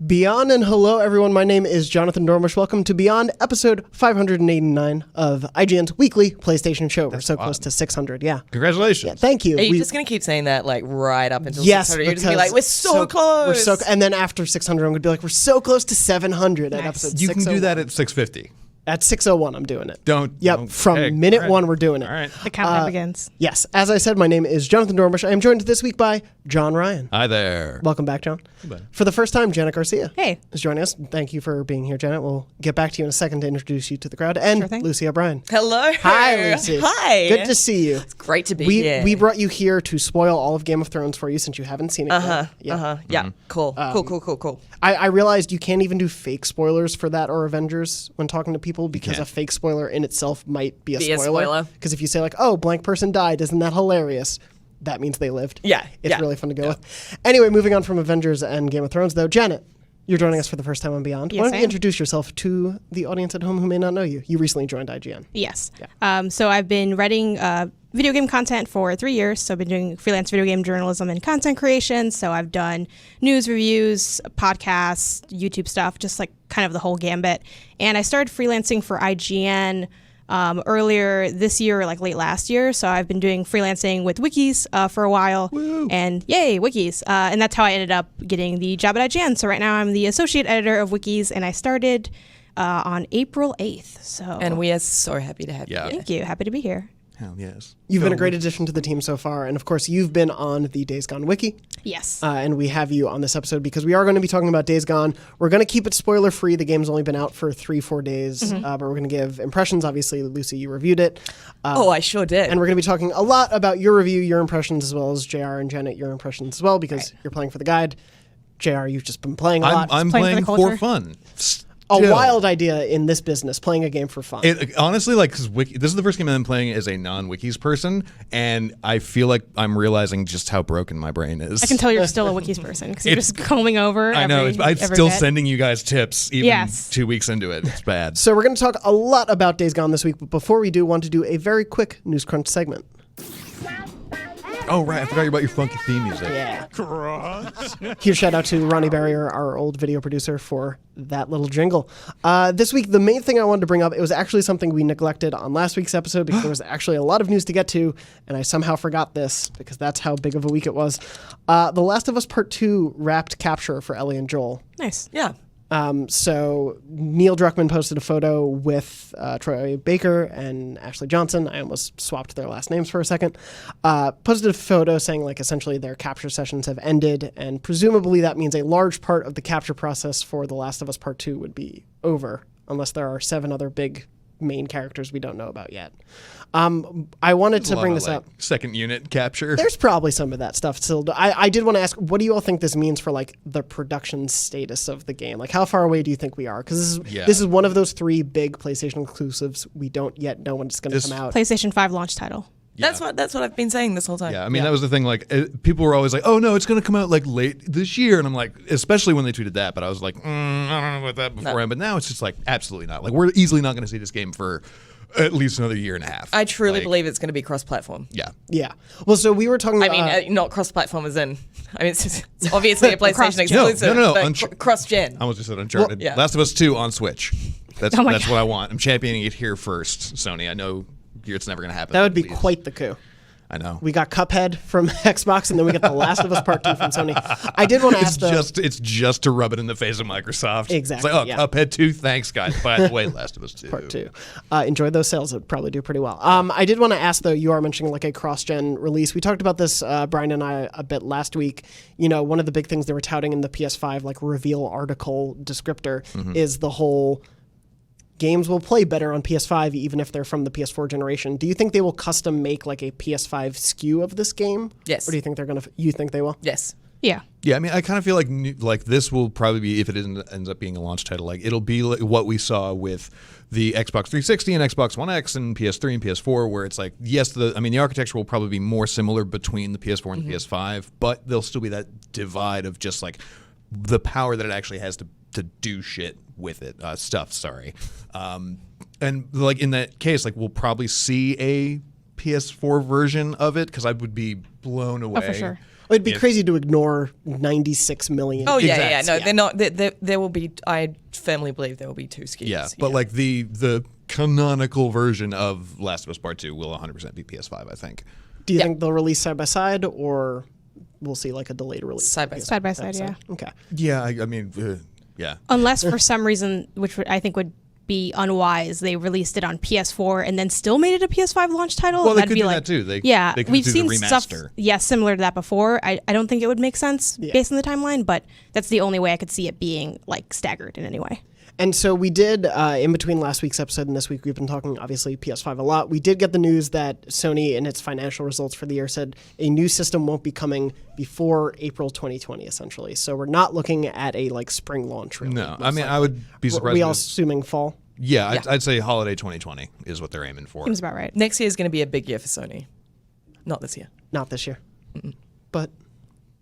Beyond and hello everyone, my name is Jonathan Dormish. Welcome to Beyond, episode 589 of IGN's weekly PlayStation show. We're so close to 600, yeah. Congratulations. Yeah, thank you. Are you just going to keep saying that like right up until yes, 600? You're just going to be like, we're so close. And then after 600, I'm going to be like, we're so close to 700 at episode 601. You can do that at 650. At 601, I'm doing it. Don't. From minute one, we're doing it. All right. The countdown begins. Yes, as I said, my name is Jonathan Dormish. I am joined this week by John Ryan. Hi there. Welcome back, John. Goodbye. For the first time, Janet Garcia. Hey. Is joining us. Thank you for being here, Janet. We'll get back to you in a second to introduce you to the crowd. And Lucy O'Brien. Hello. Hi, Lucy. Hi. Good to see you. It's great to be here. We brought you here to spoil all of Game of Thrones for you since you haven't seen it yet. Yeah. Yeah. Cool. Cool. I realized you can't even do fake spoilers for that or Avengers when talking to people because a fake spoiler in itself might be a spoiler. Because if you say like, oh, blank person died, isn't that hilarious? That means they lived. Yeah. It's really fun to go with. Anyway, moving on from Avengers and Game of Thrones, though, Janet, you're joining us for the first time on Beyond. Yes, Why don't you introduce yourself to the audience at home who may not know you? You recently joined IGN. Yes. Yeah. So I've been writing video game content for 3 years. So I've been doing freelance video game journalism and content creation. So I've done news reviews, podcasts, YouTube stuff, just like kind of the whole gambit. And I started freelancing for IGN earlier this year or like late last year. So I've been doing freelancing with wikis for a while. Woo. And yay, wikis. And that's how I ended up getting the job at IGN. So right now I'm the associate editor of wikis, and I started on April 8th. So And we are so happy to have you here. thank you. Happy to be here. Hell yes. You've been a great addition to the team so far. And of course, you've been on the Days Gone wiki. Yes. And we have you on this episode because we are going to be talking about Days Gone. We're going to keep it spoiler free. The game's only been out for 3-4 days, but we're going to give impressions. Obviously, Lucy, you reviewed it. I sure did. And we're going to be talking a lot about your review, your impressions, as well as JR and Janet, your impressions as well, because you're playing for the guide. JR, you've just been playing a lot. I'm playing playing for for the fun. A wild idea in this business, playing a game for fun. Honestly, like, because this is the first game I'm playing as a non-wikis person, and I feel like I'm realizing just how broken my brain is. I can tell you're still a wikis person because you're just combing over. I know. I'm still bit. sending you guys tips even 2 weeks into it. It's bad. So we're going to talk a lot about Days Gone this week, but before we do, want to do a very quick News Crunch segment. Oh, right. I forgot about your funky theme music. Yeah. Huge shout out to Ronnie Barrier, our old video producer, for that little jingle. This week, the main thing I wanted to bring up, it was actually something we neglected on last week's episode because there was actually a lot of news to get to, and I somehow forgot this because that's how big of a week it was. The Last of Us Part 2 wrapped capture for Ellie and Joel. Nice. Yeah. So Neil Druckmann posted a photo with Troy Baker and Ashley Johnson. I almost swapped their last names for a second. Posted a photo saying like essentially their capture sessions have ended, and presumably that means a large part of the capture process for The Last of Us Part 2 would be over, unless there are 7 other big main characters we don't know about yet. I wanted to bring this up. Second unit capture. There's probably some of that stuff still. I did want to ask, what do you all think this means for like the production status of the game? Like, how far away do you think we are? Because this is one of those 3 big PlayStation exclusives we don't yet know when it's going to come out. PlayStation 5 launch title. Yeah. That's what I've been saying this whole time. Yeah, I mean, that was the thing. Like, people were always like, oh, no, it's going to come out, like, late this year. And I'm like, especially when they tweeted that. But I was like, I don't know about that beforehand. But now it's just like, absolutely not. Like, we're easily not going to see this game for at least another year and a half. I truly believe it's going to be cross-platform. Yeah. Yeah. Well, so we were talking about... I mean, not cross-platform as in... I mean, it's obviously a PlayStation exclusive, No. but cross-gen. I almost just said Uncharted. Well, Last of Us 2 on Switch. That's God. what I want. I'm championing it here first, Sony. I know it's never going to happen. That would be quite the coup. I know. We got Cuphead from Xbox, and then we got The Last of Us Part 2 from Sony. I did want to ask, though... It's just to rub it in the face of Microsoft. Exactly, It's like, Cuphead 2, thanks, guys. By the way, Last of Us 2. Part 2. Enjoy those sales. It would probably do pretty well. I did want to ask, though, you are mentioning like a cross-gen release. We talked about this, Brian and I, a bit last week. You know, one of the big things they were touting in the PS5 like reveal article descriptor is the whole... games will play better on PS5 even if they're from the PS4 generation. Do you think they will custom make like a PS5 SKU of this game? Yes. Or do you think you think they will? Yes. Yeah. Yeah, I mean, I kind of feel like this will probably be, if it ends up being a launch title, like it'll be like what we saw with the Xbox 360 and Xbox One X and PS3 and PS4, where it's like, yes, the architecture will probably be more similar between the PS4 and the PS5, but there'll still be that divide of just like the power that it actually has to do shit with it, and like in that case, like we'll probably see a PS4 version of it because I would be blown away. Oh, for sure. It'd be crazy to ignore 96 million. Oh yeah, Exactly. yeah. No, they're not. There will be. I firmly believe there will be 2 SKUs. Yeah, but like the canonical version of Last of Us Part 2 will 100% be PS5, I think. Do you think they'll release side by side, or we'll see like a delayed release? Side by side. Side by side, yeah. Okay. Yeah, I mean, yeah. Unless for some reason, which I think would be unwise, they released it on PS4 and then still made it a PS5 launch title. Well, they That'd could be do like, that too. They could we've do seen the stuff, remaster. similar to that before. I don't think it would make sense based on the timeline, but that's the only way I could see it being like staggered in any way. And so we did, in between last week's episode and this week, we've been talking, obviously, PS5 a lot. We did get the news that Sony, in its financial results for the year, said a new system won't be coming before April 2020, essentially. So we're not looking at a, like, spring launch, really. No, I mean, I would be surprised. Are we all if- assuming fall? Yeah, I'd say holiday 2020 is what they're aiming for. Seems about right. Next year is going to be a big year for Sony. Not this year. Not this year. But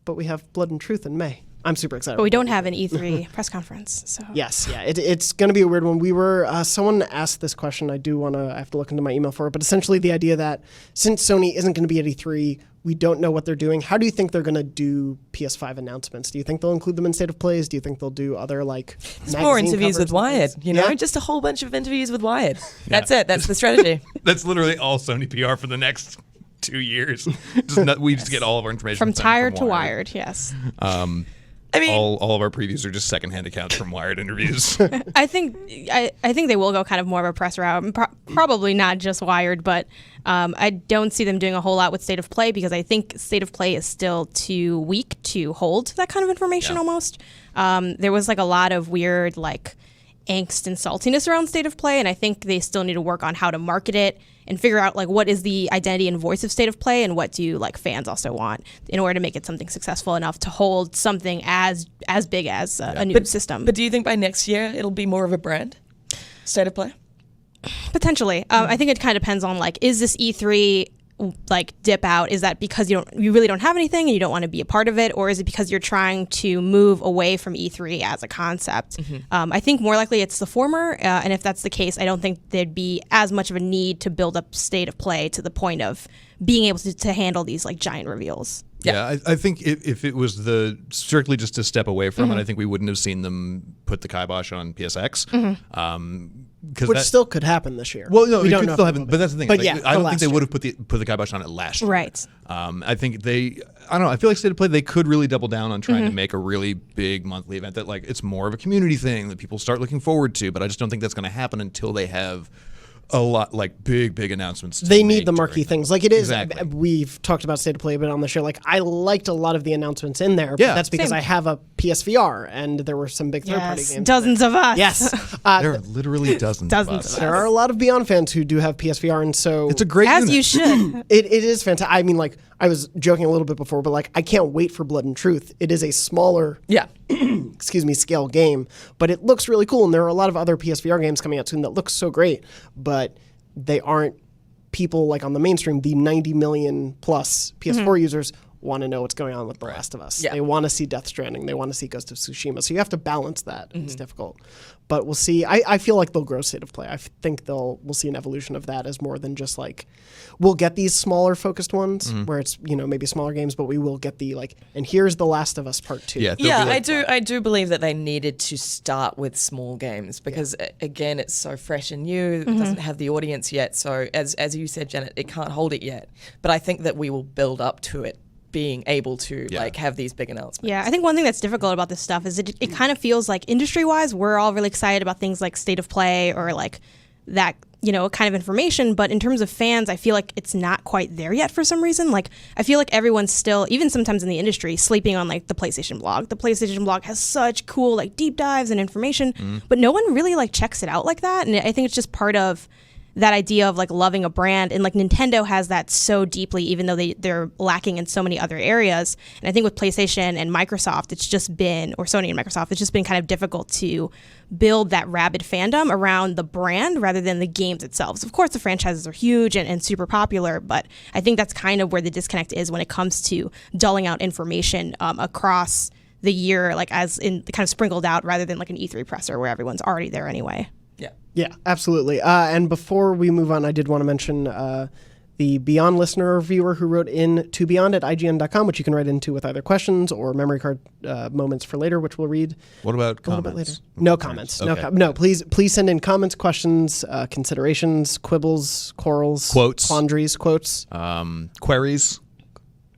we have Blood and Truth in May. I'm super excited. But we don't have an E3 press conference, so. Yes, yeah, it's going to be a weird one. We were someone asked this question. I have to look into my email for it, but essentially the idea that since Sony isn't going to be at E3, we don't know what they're doing. How do you think they're going to do PS5 announcements? Do you think they'll include them in State of Plays? Do you think they'll do other like More interviews with Wired, you know, Yeah. just a whole bunch of interviews with Wired. That's it. That's the strategy. That's literally all Sony PR for the next 2 years. We just get all of our information From sent tired to Wired. wired, yes. I mean, All of our previews are just secondhand accounts from Wired interviews. I think they will go kind of more of a press route, and probably not just Wired, but I don't see them doing a whole lot with State of Play because I think State of Play is still too weak to hold that kind of information almost. There was like a lot of weird like angst and saltiness around State of Play, and I think they still need to work on how to market it and figure out like what is the identity and voice of State of Play and what do like fans also want in order to make it something successful enough to hold something as big as a new system. But do you think by next year it'll be more of a brand? State of Play? Potentially. I think it kind of depends on like, is this E3 like dip out? Is that because you really don't have anything and you don't want to be a part of it, or is it because you're trying to move away from E3 as a concept? I think more likely it's the former, and if that's the case, I don't think there'd be as much of a need to build up State of Play to the point of being able to handle these like giant reveals. Yeah, I think if it was strictly just to step away from it, I think we wouldn't have seen them put the kibosh on PSX. Which still could happen this year. Well, no, we it don't could know still if it happen. will be. But that's the thing. But like, yeah, I don't for think they last would have put the kibosh on it last year. Right. I think I don't know. I feel like State of Play, they could really double down on trying to make a really big monthly event that like it's more of a community thing that people start looking forward to. But I just don't think that's going to happen until they have a lot like big announcements. They need the marquee things. Like it is, Exactly. we've talked about State of Play a bit on the show. Like I liked a lot of the announcements in there, Yeah. but that's because Same. I have a PSVR and there were some big third-party Yes, games. dozens of us. Yes. There are literally dozens of Dozens us. of There are a lot of Beyond fans who do have PSVR, and so It's a great As unit. you should. it is fantastic. I mean, like I was joking a little bit before, but like I can't wait for Blood and Truth. It is a smaller, Yeah. scale game, but it looks really cool. And there are a lot of other PSVR games coming out soon that look so great, but they aren't people like on the mainstream. The 90 million plus PS4 users want to know what's going on with The Last of Us. Yeah. They want to see Death Stranding. They want to see Ghost of Tsushima. So you have to balance that. It's difficult, but we'll see. I feel like they'll grow State of Play. I think we'll see an evolution of that as more than just like we'll get these smaller focused ones where it's maybe smaller games, but we will get the like and here's The Last of Us Part 2. Yeah, there'll Yeah, be, like, I do believe that they needed to start with small games because again, it's so fresh and new. It doesn't have the audience yet. So as you said, Janet, it can't hold it yet. But I think that we will build up to it being able to like have these big announcements. Yeah, I think one thing that's difficult about this stuff is it kind of feels like industry-wise, we're all really excited about things like State of Play or like that, kind of information. But in terms of fans, I feel like it's not quite there yet for some reason. Like, I feel like everyone's still, even sometimes in the industry, sleeping on like the PlayStation blog. The PlayStation blog has such cool like deep dives and information, but no one really like checks it out like that. And I think it's just part of that idea of like loving a brand, and like Nintendo has that so deeply, even though they're lacking in so many other areas. And I think with PlayStation and Microsoft, it's just been, or Sony and Microsoft, it's just been kind of difficult to build that rabid fandom around the brand rather than the games itself. So of course the franchises are huge and super popular, but I think that's kind of where the disconnect is when it comes to dulling out information across the year, like as in kind of sprinkled out rather than like an E3 presser where everyone's already there anyway. Yeah. Yeah, absolutely. And before we move on, I did want to mention the Beyond listener reviewer who wrote in to beyond@ign.com, which you can write into with either questions or memory card moments for later, which we'll read What about a little bit comments? later. No comments. Okay. No, please send in comments, questions, considerations, quibbles, quarrels, Quotes. quandaries, quotes. Queries,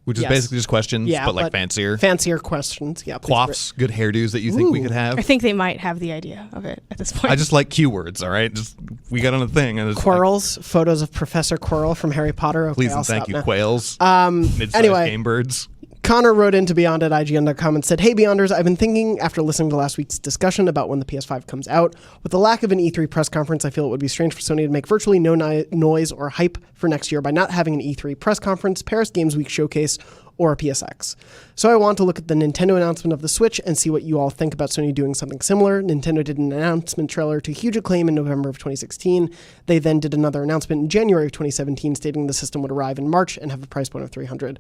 which is Yes. basically just questions, Yeah, but like fancier. Fancier questions. Yeah. please Quaffs, good hairdos that you think we Ooh. could I have. think they might have the idea of it at this point. I just like keywords, all right? Just we got on a thing. And it's Quirrells, photos of Professor Quirrell from Harry Potter. Okay, please I'll and thank stop you, now. quails. Mid-sized anyway. game birds. Connor wrote into beyond@ign.com and said, "Hey Beyonders, I've been thinking after listening to last week's discussion about when the PS5 comes out. With the lack of an E3 press conference, I feel it would be strange for Sony to make virtually no noise or hype for next year by not having an E3 press conference, Paris Games Week showcase, or a PSX. So I want to look at the Nintendo announcement of the Switch and see what you all think about Sony doing something similar. Nintendo did an announcement trailer to huge acclaim in November of 2016. They then did another announcement in January of 2017 stating the system would arrive in March and have a price point of $300.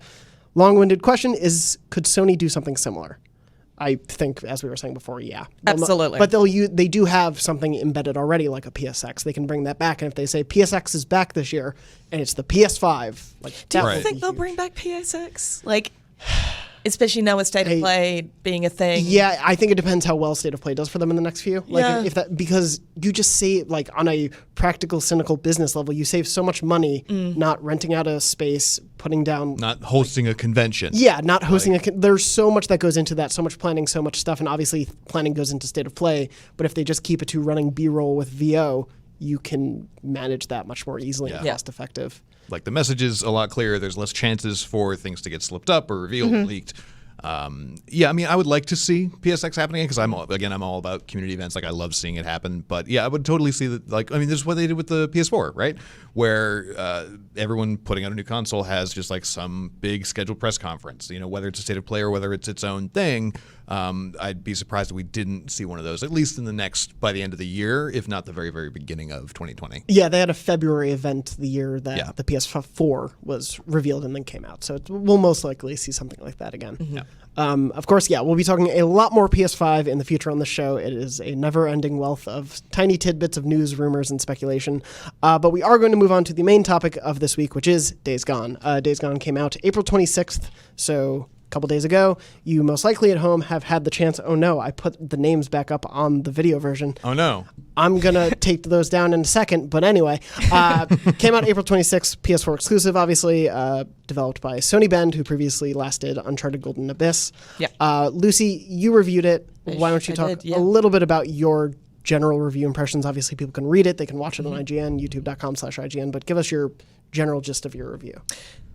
Long-winded question is, could Sony do something similar? I think, as we were saying before, yeah. Absolutely. But they do have something embedded already, like a PSX. They can bring that back, and if they say PSX is back this year, and it's the PS5, like Do you that would think be they'll huge. bring back PSX? Like, especially now with State of Play being a thing. Yeah, I think it depends how well State of Play does for them in the next few. Like Yeah. if that, because you just save, like on a practical, cynical business level, you save so much money not renting out a space, putting down. Not hosting a convention. Yeah, not hosting there's so much that goes into that, so much planning, so much stuff, and obviously planning goes into State of Play. But if they just keep it to running B-roll with VO, you can manage that much more easily and Yeah. cost effective. Like the message is a lot clearer. There's less chances for things to get slipped up or revealed or leaked. Yeah, I mean, I would like to see PSX happening because I'm all about community events. Like I love seeing it happen. But yeah, I would totally see that. Like, I mean, this is what they did with the PS4, right? Where everyone putting out a new console has just like some big scheduled press conference. You know, whether it's a State of Play or whether it's its own thing. I'd be surprised if we didn't see one of those at least by the end of the year, if not the very, very beginning of 2020. Yeah, they had a February event the year that Yeah. the PS4 was revealed and then came out. So we'll most likely see something like that again. Yeah. Of course, yeah, we'll be talking a lot more PS5 in the future on the show. It is a never-ending wealth of tiny tidbits of news, rumors, and speculation. But we are going to move on to the main topic of this week, which is Days Gone. Days Gone came out April 26th, so a couple days ago. You most likely at home have had the chance. Oh no, I put the names back up on the video version. Oh no. I'm going to take those down in a second. But anyway, came out April 26th, PS4 exclusive, obviously, developed by Sony Bend, who previously last did Uncharted Golden Abyss. Yeah. Lucy, you reviewed it. Why don't you I talk did, yeah. a little bit about your general review impressions? Obviously, people can read it. They can watch it on IGN, youtube.com/IGN. But give us your general gist of your review.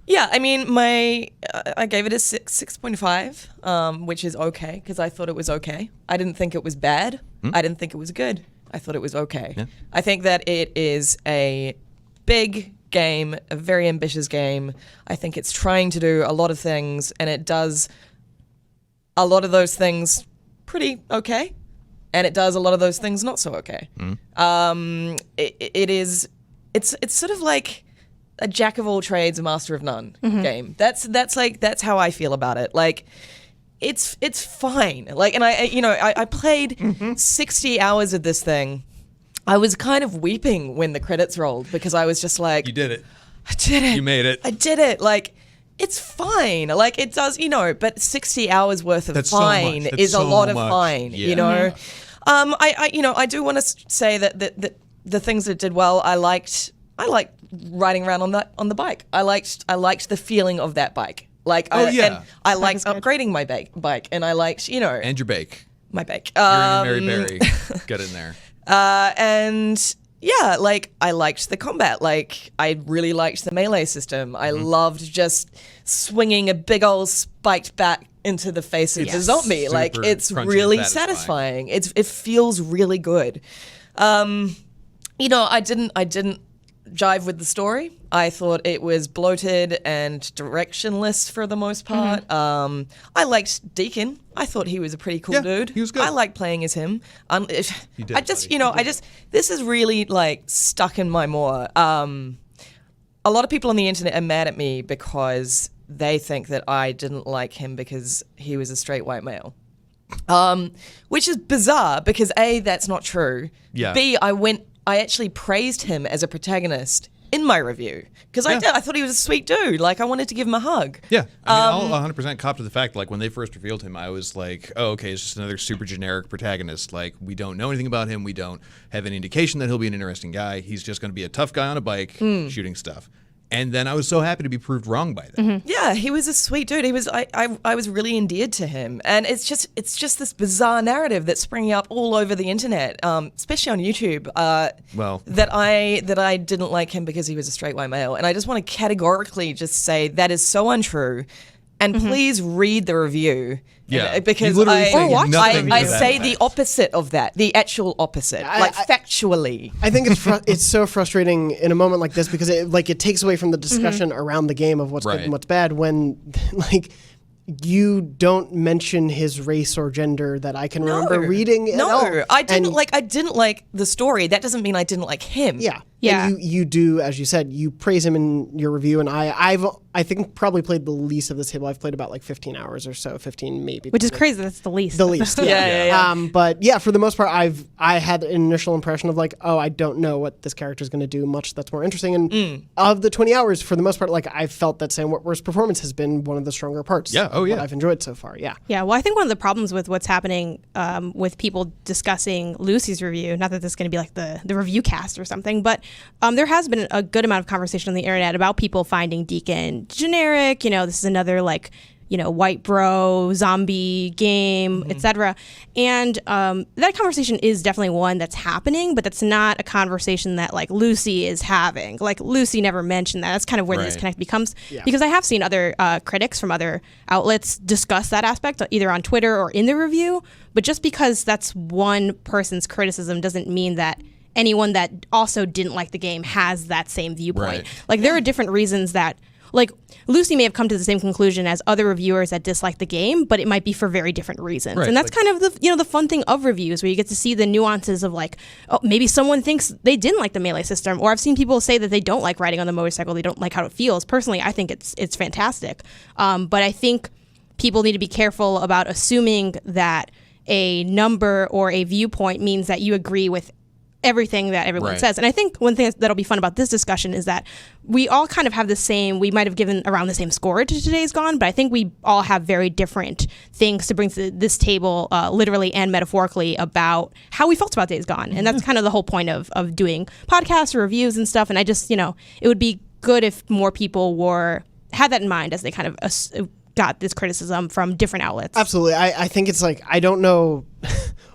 Yeah, I mean, I gave it a 6.5, which is okay because I thought it was okay. I didn't think it was bad. I didn't think it was good. I thought it was okay. Yeah. I think that it is a big game, a very ambitious game. I think it's trying to do a lot of things, and it does a lot of those things pretty okay, and it does a lot of those things not so okay. It's sort of like a jack of all trades, a master of none game. That's how I feel about it. Like, it's fine. Like, and I played 60 hours of this thing. I was kind of weeping when the credits rolled because I was just like, You did it. I did it. You made it. I did it. Like, it's fine. Like, it does, but 60 hours worth of That's so much. fine That's is a so lot of much. fine, Yeah. I do want to say that the things that did well, I liked riding around on the bike. I liked the feeling of that bike. Like, yeah. and I liked That was good. upgrading my bike, and I liked, And your bake. my bike. You're Mary Berry. Get in there. And yeah, like, I liked the combat. Like, I really liked the melee system. I loved just swinging a big old spiked bat into the face of the zombie. Like, super it's crunchy really and satisfying. It feels really good. I didn't jive with the story. I thought it was bloated and directionless for the most part. I liked Deacon. I thought he was a pretty cool Yeah, dude. he was good. I liked playing as him. You did, buddy. This is really like stuck in my maw. A lot of people on the internet are mad at me because they think that I didn't like him because he was a straight white male. Which is bizarre because A, that's not true. Yeah. B, I actually praised him as a protagonist in my review because I thought he was a sweet dude. Like, I wanted to give him a hug. Yeah, I mean, I'll 100% cop to the fact, like, when they first revealed him, I was like, oh, okay, it's just another super generic protagonist. Like, we don't know anything about him. We don't have any indication that he'll be an interesting guy. He's just going to be a tough guy on a bike shooting stuff. And then I was so happy to be proved wrong by that. Yeah, he was a sweet dude. He was. I was really endeared to him, and it's just this bizarre narrative that's springing up all over the internet, especially on YouTube. That I didn't like him because he was a straight white male, and I just want to categorically just say that is so untrue. And please read the review. Yeah, because I say the opposite of that, the actual opposite, factually. I think it's so frustrating in a moment like this because it takes away from the discussion around the game of what's good and what's bad when you don't mention his race or gender that I can remember reading at all. No, I didn't like the story. That doesn't mean I didn't like him. Yeah. Yeah. And you do, as you said, you praise him in your review, and I think probably played the least of this table. I've played about like 15 hours or so, 15 maybe. Which is crazy. That's the least. The least. Yeah. But yeah, for the most part, I had an initial impression of like, oh, I don't know what this character is going to do much that's more interesting. And of the 20 hours, for the most part, like I felt that Sam Witwer's performance has been one of the stronger parts. Yeah. Oh yeah. What I've enjoyed so far. Yeah. Yeah. Well, I think one of the problems with what's happening with people discussing Lucy's review, not that this is going to be like the review cast or something, but there has been a good amount of conversation on the internet about people finding Deacon generic. This is another white bro zombie game, etc. And that conversation is definitely one that's happening, but that's not a conversation that like Lucy is having. Like Lucy never mentioned that. That's kind of where the disconnect becomes. Yeah. Because I have seen other critics from other outlets discuss that aspect either on Twitter or in the review. But just because that's one person's criticism doesn't mean that anyone that also didn't like the game has that same viewpoint. Right. Like there are different reasons that, like Lucy may have come to the same conclusion as other reviewers that dislike the game, but it might be for very different reasons. Right. And that's kind of the fun thing of reviews, where you get to see the nuances of like, oh, maybe someone thinks they didn't like the melee system, or I've seen people say that they don't like riding on the motorcycle, they don't like how it feels. Personally, I think it's fantastic. But I think people need to be careful about assuming that a number or a viewpoint means that you agree with everything that everyone says. And I think one thing that'll be fun about this discussion is that we all kind of have we might have given around the same score to Today's Gone, but I think we all have very different things to bring to this table, literally and metaphorically, about how we felt about Days Gone. And that's kind of the whole point of doing podcasts or reviews and stuff. And I just, it would be good if more people had that in mind as they kind of got this criticism from different outlets. Absolutely. I think it's like, I don't know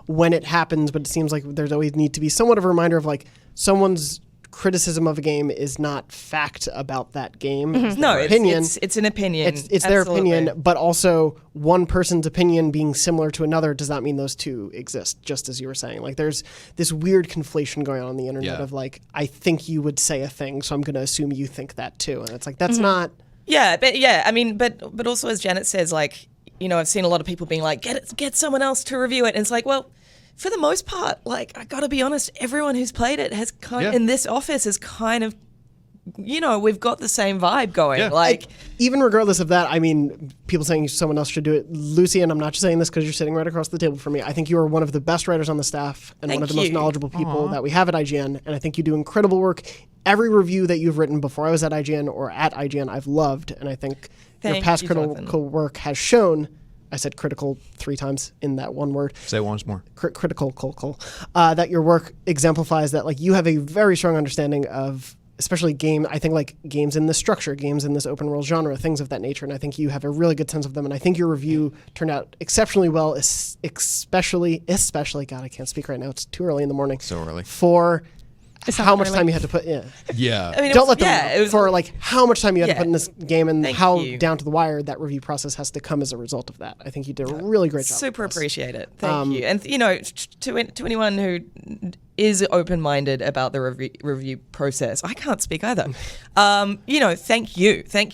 when it happens, but it seems like there's always need to be somewhat of a reminder of like someone's criticism of a game is not fact about that game. Mm-hmm. No, opinion. It's an opinion. It's their opinion, but also one person's opinion being similar to another does not mean those two exist, just as you were saying. Like there's this weird conflation going on the internet of like, I think you would say a thing, so I'm going to assume you think that too. And it's like, that's not... Yeah, but also as Janet says, like, I've seen a lot of people being like, get someone else to review it. And it's like, well, for the most part, like, I got to be honest, everyone who's played it has in this office is kind of, we've got the same vibe going. Yeah. Like, even regardless of that, I mean, people saying someone else should do it. Lucy, and I'm not just saying this because you're sitting right across the table from me, I think you are one of the best writers on the staff and one of the most knowledgeable people that we have at IGN. And I think you do incredible work. Every review that you've written before I was at IGN or at IGN, I've loved. And I think your past critical work has shown, I said critical 3 times in that one word. Say it once more. Critical, that your work exemplifies that, like, you have a very strong understanding of, especially games in this structure, games in this open world genre, things of that nature. And I think you have a really good sense of them. And I think your review turned out exceptionally well, especially, God, I can't speak right now. It's too early in the morning. So early. For how much time you had to put in. Yeah. I mean, don't let them know. For like how much time you had to put in this game and how you. Down to the wire that review process has to come as a result of that. I think you did a really great job. Super appreciate it. Thank you. And to anyone who is open-minded about the review process, I can't speak either. Thank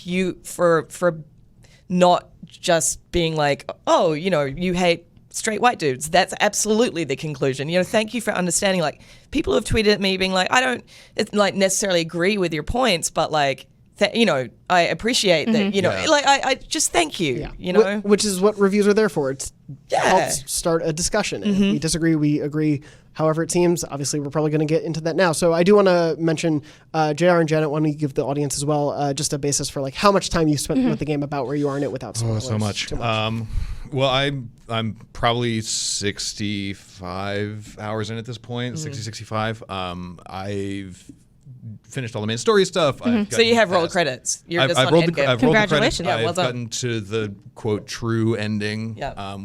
you for not just being like, oh, you hate straight white dudes. That's absolutely the conclusion. Thank you for understanding. Like, people have tweeted at me being like, I don't necessarily agree with your points, but like, I appreciate that. Like I just thank you. Yeah. Which is what reviews are there for. It helps start a discussion. And if we disagree, we agree. However it seems, obviously, we're probably going to get into that now. So I do want to mention, JR and Janet, why don't you give the audience as well just a basis for like how much time you spent with the game, about where you are in it without spoilers. So much. Well, I'm probably 65 hours in at this point, 60, 65. I've finished all the main story stuff. So you have rolled credits. You're just on endgame. I've rolled the credits. Congratulations. Yeah, well I've done. gotten to the, quote, true ending,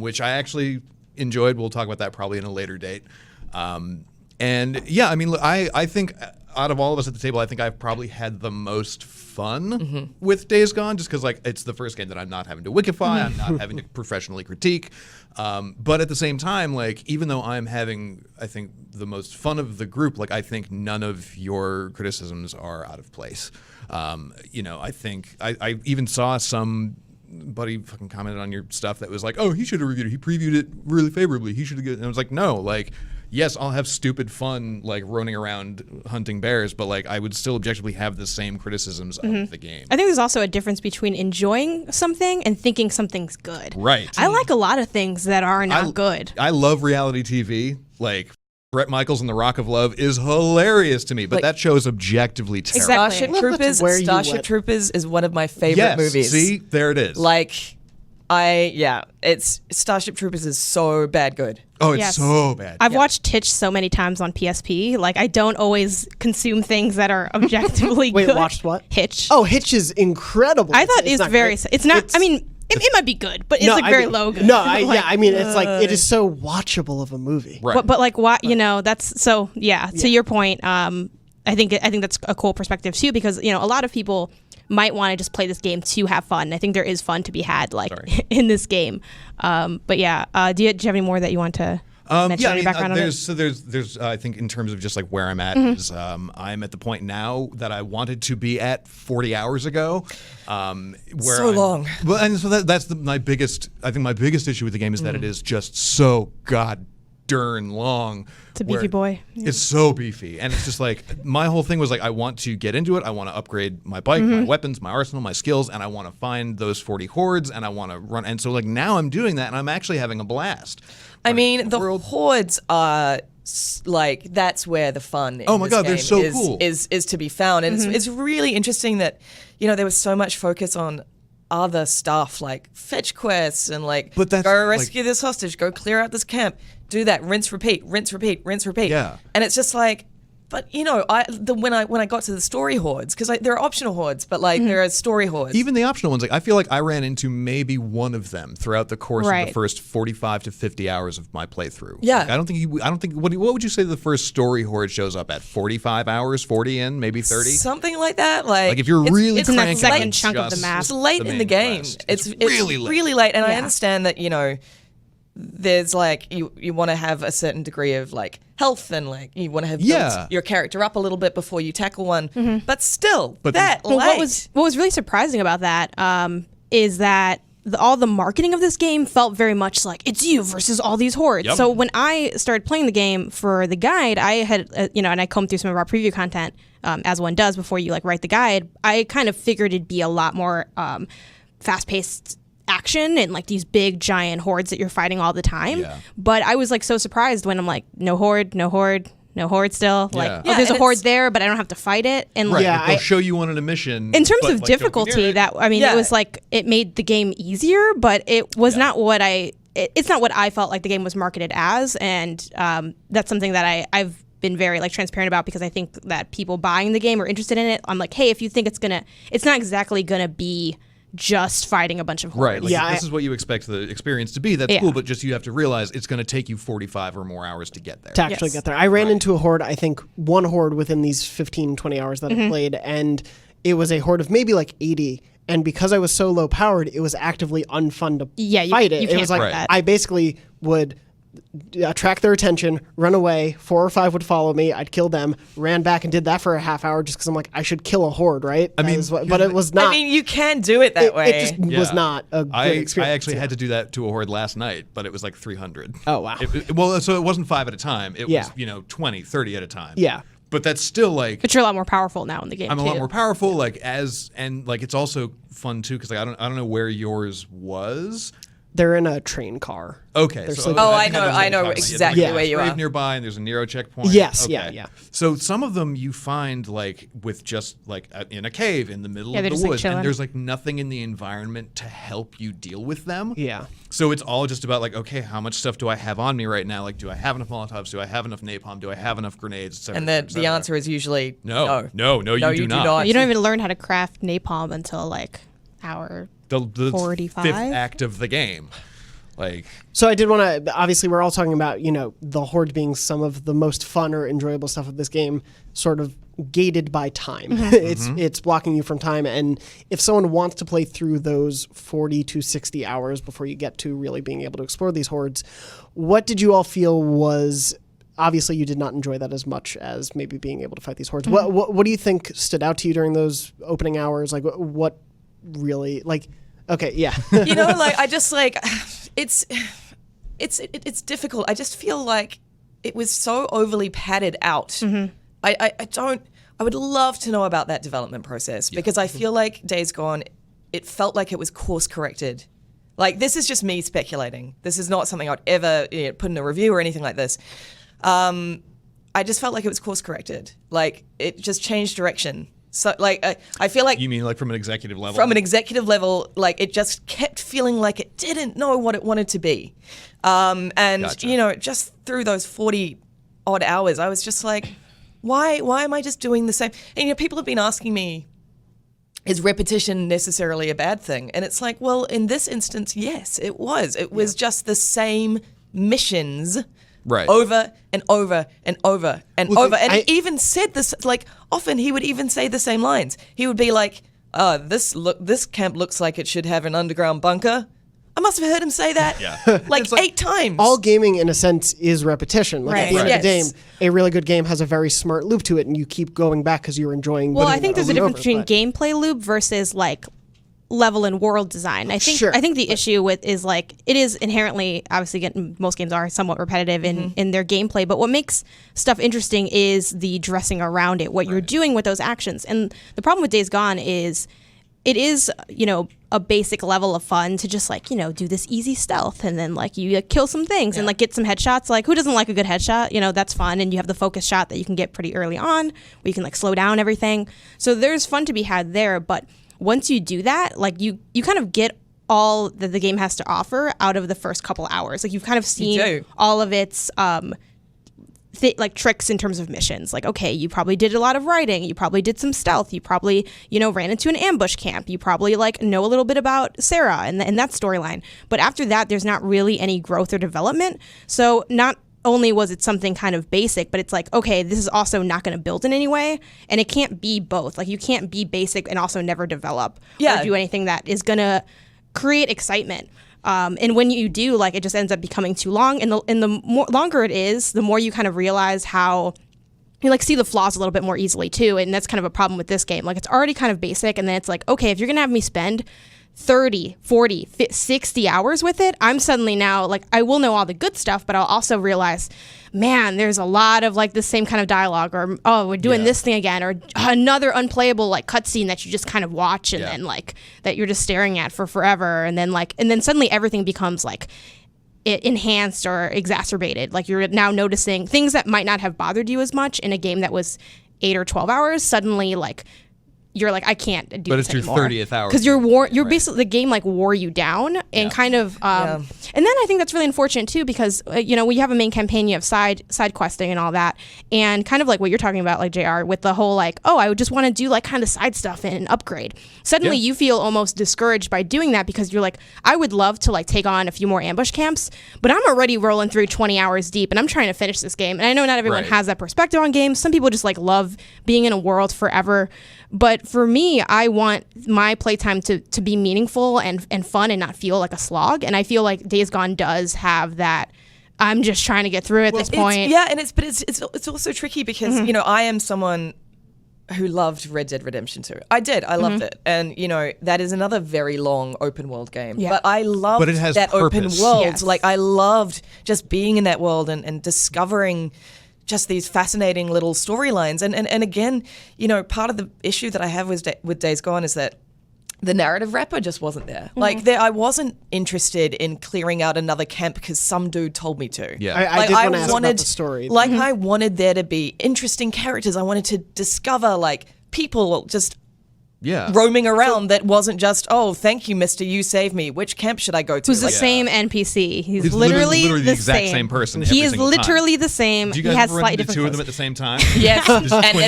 which I actually enjoyed. We'll talk about that probably in a later date. And yeah, I mean, I think out of all of us at the table, I think I've probably had the most fun with Days Gone, just because like it's the first game that I'm not having to wikify, I'm not having to professionally critique. But at the same time, like even though I'm having, I think, the most fun of the group, like I think none of your criticisms are out of place. I think I even saw somebody fucking commented on your stuff that was like, oh, he should have reviewed it. He previewed it really favorably. He should have. And I was like, no, like. Yes, I'll have stupid fun like roaming around hunting bears, but like I would still objectively have the same criticisms of the game. I think there's also a difference between enjoying something and thinking something's good. Right. I like a lot of things that are not good. I love reality TV. Like Bret Michaels and The Rock of Love is hilarious to me, but Like, that show is objectively terrible. Exactly. Starship Troopers is one of my favorite movies. See, there it is. Like, it's Starship Troopers is so bad good. Oh, it's Yes. so bad. I've watched Hitch so many times on PSP. Like, I don't always consume things that are objectively Wait, good. watched what? Hitch. Oh, Hitch is incredible. I thought it's not very. great. It's not. I mean, it might be good, but it's like very low good. No, Like, I mean, it's like it is so watchable of a movie. Right. But like, why? That's so. Yeah. To your point, I think that's a cool perspective too, because a lot of people might want to just play this game to have fun. I think there is fun to be had, like in this game. But yeah, do you have any more that you want to? Yeah, your background on it? there's I think in terms of just like where I'm at is I'm at the point now that I wanted to be at 40 hours ago. Where So long. Well, and so that's my biggest issue with the game is that it is just so god darn long. It's a beefy boy. It's so beefy, and it's just like my whole thing was like I want to get into it. I want to upgrade my bike, my weapons, my arsenal, my skills, and I want to find those 40 hordes, and I want to run. And so like now I'm doing that, and I'm actually having a blast. I mean, the hordes are like that's where the fun. Oh my in this God, they're game so cool. Is to be found, and it's really interesting that there was so much focus on other stuff like fetch quests and like But that's, go rescue this hostage, go clear out this camp, do that, rinse, repeat, rinse, repeat, rinse, repeat. Yeah. And it's just like, but when I got to the story hordes, because there are optional hordes, but like there are story hordes. Even the optional ones, like I feel like I ran into maybe one of them throughout the course of the Right. first 45 to 50 hours of my playthrough. Yeah. Like, I don't think. What would you say the first story horde shows up at? 45 hours, 40 in, maybe 30. Something like that. Like Like if you're really it's in that cranking second out chunk of the just map. it's late in main the game. quest. It's really late. and I Yeah. understand that there's like you want to have a certain degree of like health and like you want to have built your character up a little bit before you tackle one, but still that Well, late. what was really surprising about that is that all the marketing of this game felt very much like it's you versus all these hordes. Yep. So when I started playing the game for the guide, I had and I combed through some of our preview content as one does before you like write the guide. I kind of figured it'd be a lot more fast-paced action and like these big giant hordes that you're fighting all the time. Yeah. But I was like so surprised when I'm like no horde still. Like Yeah. Yeah, there's a and horde it's- there, but I don't have to fight it. And Right. like, Yeah, like, they'll I- show you one on a mission. in terms but, of like, don't go near difficulty, it. it was like it made the game easier, but it was not what it's not what I felt like the game was marketed as, and that's something that I've been very like transparent about, because I think that people buying the game or interested in it, I'm like, hey, if you think it's not exactly gonna be just fighting a bunch of hordes. Right. Like, Yeah, if this is what you expect the experience to be. That's Yeah. cool, but just you have to realize it's going to take you 45 or more hours to get there. To actually Yes. get there. I ran into a horde, I think one horde within these 15, 20 hours that I played, and it was a horde of maybe like 80. And because I was so low powered, it was actively unfun to fight it. you It can't was like fight that. I basically would attract their attention, run away, 4 or 5 would follow me, I'd kill them, ran back and did that for a half hour just because I'm like, I should kill a horde, right? I mean, but it was not. I mean, you can do it that way. It just was not a good I experience. actually had to do that to a horde last night, but it was like 300. Oh, wow. Well, so it wasn't 5 at a time. It Yeah. was, 20, 30 at a time. Yeah. But that's still like. But you're a lot more powerful now in the game. I'm a too. lot more powerful, and it's also fun too because I don't know where yours was. They're in a train car. Okay. They're So sleeping- Oh, that's I kind of know what I'm talking exactly about. where you Grave are. nearby, and there's a Nero checkpoint. Yes, Okay. yeah. So some of them you find like with just like in a cave in the middle of they're the just, like, woods, chilling. and there's like nothing in the environment to help you deal with them. Yeah. So it's all just about like, okay, how much stuff do I have on me right now? Like, do I have enough Molotovs? Do I have enough napalm? Do I have enough grenades? Et cetera, And et the cetera. answer is usually No, no. you do not. You don't even learn how to craft napalm until like hour. the 45? fifth act of the game. Like, So I did want to, obviously we're all talking about, the Horde being some of the most fun or enjoyable stuff of this game, sort of gated by time. It's blocking you from time. And if someone wants to play through those 40 to 60 hours before you get to really being able to explore these Hordes, what did you all feel was, obviously you did not enjoy that as much as maybe being able to fight these Hordes. What do you think stood out to you during those opening hours? Like what really, like, okay, yeah. I just like it's difficult. I just feel like it was so overly padded out. I would love to know about that development process because I feel like Days Gone, it felt like it was course corrected. Like, this is just me speculating. This is not something I'd ever put in a review or anything like this. I just felt like it was course corrected. Like, it just changed direction. So, like, I feel like... you mean like from an executive level? From an executive level, like, it just kept feeling like it didn't know what it wanted to be. And, Gotcha. just through those 40-odd hours, I was just like, why am I just doing the same? And, people have been asking me, is repetition necessarily a bad thing? And it's like, well, in this instance, yes, it was. It was just the same missions... Right. Over and over and over and Well, over. And I- he even said this, like, often he would even say the same lines. He would be like, this camp looks like it should have an underground bunker. I must have heard him say that like 8 times. All gaming, in a sense, is repetition. Like, at the Right. end of the Yes. game, a really good game has a very smart loop to it, and you keep going back because you're enjoying. Well, doing I think that there's a over and difference over, between but- gameplay loop versus like level and world design. I think the issue with is like it is inherently obviously most games are somewhat repetitive in their gameplay, but what makes stuff interesting is the dressing around it, what you're doing with those actions. And the problem with Days Gone is it is, a basic level of fun to just like, do this easy stealth and then like you kill some things and like get some headshots. Like, who doesn't like a good headshot? That's fun. And you have the focus shot that you can get pretty early on where you can like slow down everything. So there's fun to be had there. But once you do that, like you kind of get all that the game has to offer out of the first couple hours. Like, you've kind of seen all of its like tricks in terms of missions. Like, okay, you probably did a lot of writing, you probably did some stealth, you probably ran into an ambush camp, you probably like know a little bit about Sarah and that storyline. But after that, there's not really any growth or development. So not only was it something kind of basic, but it's like, okay, this is also not going to build in any way, and it can't be both. Like, you can't be basic and also never develop or do anything that is going to create excitement. And when you do, like, it just ends up becoming too long. And the more longer it is, the more you kind of realize how you like see the flaws a little bit more easily too. And that's kind of a problem with this game. Like, it's already kind of basic, and then it's like, okay, if you're gonna have me spend 30, 40, 60 hours with it, I'm suddenly now like, I will know all the good stuff, but I'll also realize, man, there's a lot of like the same kind of dialogue, or we're doing this thing again, or another unplayable like cutscene that you just kind of watch and then like that you're just staring at for forever, and then suddenly everything becomes like enhanced or exacerbated. Like, you're now noticing things that might not have bothered you as much in a game that was 8 or 12 hours. Suddenly, like, you're like, I can't do But this it's your anymore. 30th hour. Because you're basically, the game like wore you down and kind of, and then I think that's really unfortunate too, because, when you have a main campaign, you have side questing and all that. And kind of like what you're talking about, like JR, with the whole like, I would just want to do like kind of side stuff and upgrade. Suddenly you feel almost discouraged by doing that, because you're like, I would love to like take on a few more ambush camps, but I'm already rolling through 20 hours deep and I'm trying to finish this game. And I know not everyone has that perspective on games. Some people just like love being in a world forever. But for me, I want my playtime to be meaningful and fun and not feel like a slog. And I feel like Days Gone does have that. I'm just trying to get through at this point. It's also tricky because I am someone who loved Red Dead Redemption 2. I did. I loved it. And that is another very long open world game. Yeah. But I loved it has that purpose. open world. Yes. Like, I loved just being in that world and discovering just these fascinating little storylines. And again, part of the issue that I have with Days Gone is that the narrative wrapper just wasn't there. Like, I wasn't interested in clearing out another camp because some dude told me to. Yeah. I did want to ask about the story. Like, I wanted there to be interesting characters. I wanted to discover, like, people just roaming around that wasn't just, oh, thank you, mister, you saved me. Which camp should I go to? Who's the same NPC. He's literally the exact same person. He every is single literally time. the same. Do you guys he has ever run slightly into different two of them clothes. Oh, at the same time? Yes,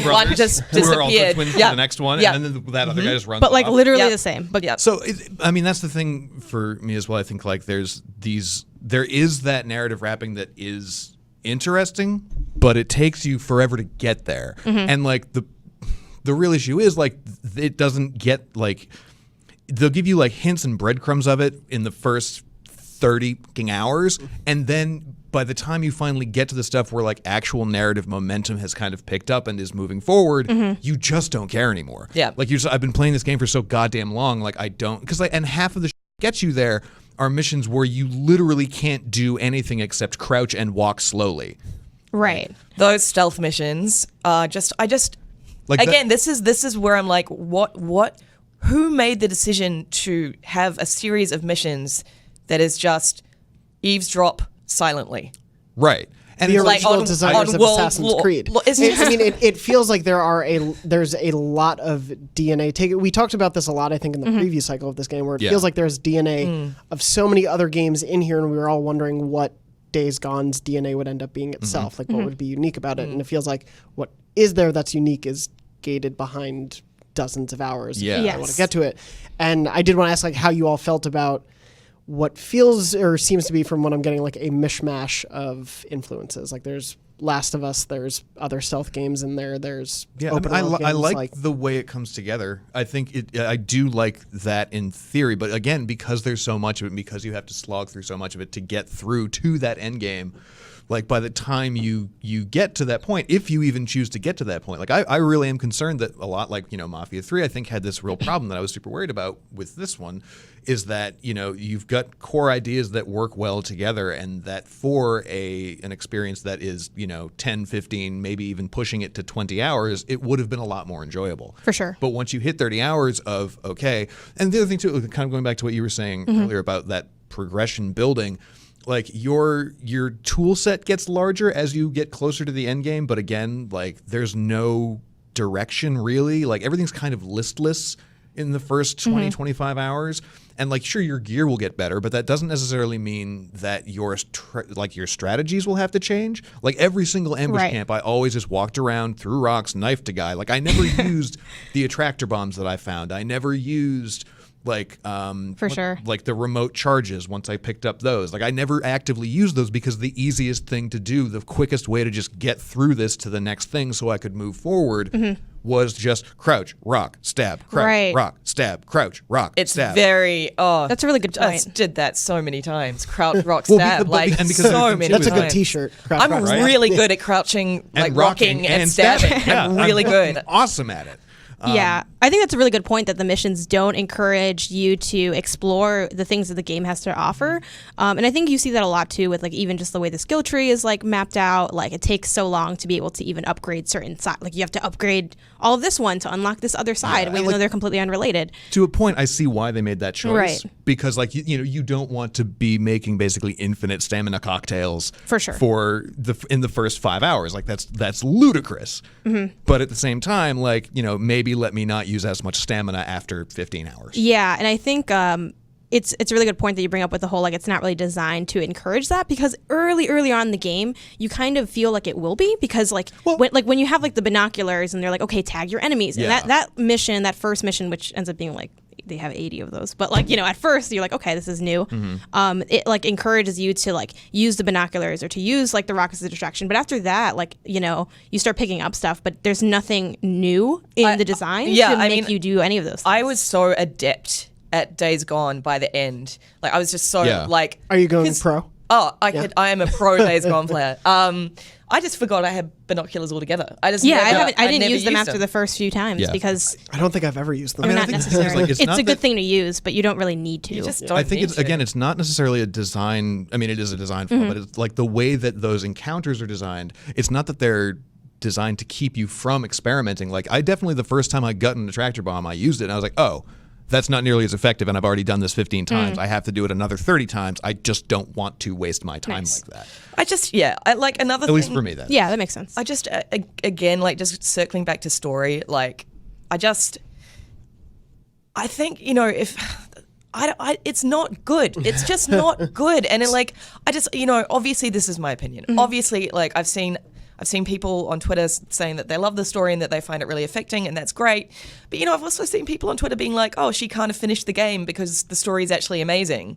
and one just who are also disappeared. twins Yeah. to the next one, Yeah. and then that other guy just runs But like off. literally Yep. the same. But Yep. So, I mean, that's the thing for me as well. I think like there is that narrative wrapping that is interesting, but it takes you forever to get there. And like the real issue is like it doesn't get like they'll give you like hints and breadcrumbs of it in the first 30 hours, and then by the time you finally get to the stuff where like actual narrative momentum has kind of picked up and is moving forward, you just don't care anymore. Yeah. Like I've been playing this game for so goddamn long, like I don't, because like, and half of the gets you there are missions where you literally can't do anything except crouch and walk slowly. right. Those stealth missions are Like again, this is where I'm like, who made the decision to have a series of missions that is just eavesdrop silently? Right. And The it's like, original on- designers on of world Assassin's lore. Creed. It's I just- mean, it feels like there's a lot of DNA. We talked about this a lot, I think, in the preview cycle of this game, where it feels like there's DNA of so many other games in here, and we were all wondering what Days Gone's DNA would end up being itself. Like, what would be unique about it? And it feels like what is there that's unique is gated behind dozens of hours. Yeah. I Yes. want to get to it. And I did want to ask, like, how you all felt about what feels or seems to be, from what I'm getting, like a mishmash of influences. Like there's Last of Us, there's other stealth games in there, there's open world I games, like the way it comes together. I think I do like that in theory, but again, because there's so much of it, and because you have to slog through so much of it to get through to that end game, like by the time you get to that point, if you even choose to get to that point, like I really am concerned that a lot, like, Mafia 3, I think had this real problem that I was super worried about with this one, is that, you've got core ideas that work well together, and that for an experience that is, 10, 15, maybe even pushing it to 20 hours, it would have been a lot more enjoyable. For sure. But once you hit 30 hours of, okay, and the other thing too, kind of going back to what you were saying earlier about that progression building, like your tool set gets larger as you get closer to the end game, but again, like there's no direction really. Like everything's kind of listless in the first 20, 25 hours. And like, sure, your gear will get better, but that doesn't necessarily mean that your strategies will have to change. Like every single ambush camp, I always just walked around, threw rocks, knifed a guy. Like I never used the attractor bombs that I found. I never used like sure. like the remote charges once I picked up those. Like I never actively used those because the easiest thing to do, the quickest way to just get through this to the next thing so I could move forward was just crouch, rock, stab, crouch, rock, stab, crouch, rock, It's stab. very That's a really good point. Just did that so many times. Crouch, rock, Well, stab, and because so many That's a times. good T-shirt. Crouch, I'm rock, stab. really good at crouching, like and rocking and stabbing. stabbing. Yeah, I'm really good. Awesome at it. Yeah, I think that's a really good point, that the missions don't encourage you to explore the things that the game has to offer. And I think you see that a lot too with like even just the way the skill tree is like mapped out. Like it takes so long to be able to even upgrade certain side. Like you have to upgrade all of this one to unlock this other side, even though they're completely unrelated. To a point, I see why they made that choice. Right. Because like you don't want to be making basically infinite stamina cocktails For sure. in the first 5 hours. Like that's ludicrous. But at the same time, like maybe let me not use as much stamina after 15 hours. Yeah, and I think it's a really good point that you bring up with the whole, like, it's not really designed to encourage that, because early on in the game you kind of feel like it will be, because when you have like the binoculars and they're like, okay, tag your enemies, and that first mission, which ends up being like they have 80 of those, but like at first you're like, okay, this is new. It like encourages you to like use the binoculars or to use like the rock as a distraction, but after that, like you start picking up stuff, but there's nothing new in the design to make you do any of those things. I was so adept at Days Gone by the end. Like I was just so like. Are you going pro? Oh, I am a pro Days Gone player. I just forgot I had binoculars altogether. I didn't use them after the first few times because I don't think I've ever used them. they're not necessary. It's not a good thing to use, but you don't really need to. You just don't I think need to. it's not necessarily a design. I mean, it is a design flaw, but it's like the way that those encounters are designed. It's not that they're designed to keep you from experimenting. Like I definitely, the first time I gutted a tractor bomb, I used it and I was like, oh, that's not nearly as effective, and I've already done this 15 times. I have to do it another 30 times. I just don't want to waste my time like that. I like another At thing. least for me, that. Yeah, that makes sense. I just, again, like just circling back to story, like I think, if it's not good. It's just not good. And obviously this is my opinion. Obviously, like I've seen people on Twitter saying that they love the story and that they find it really affecting, and that's great. But, I've also seen people on Twitter being like, oh, she can't have finished the game because the story is actually amazing.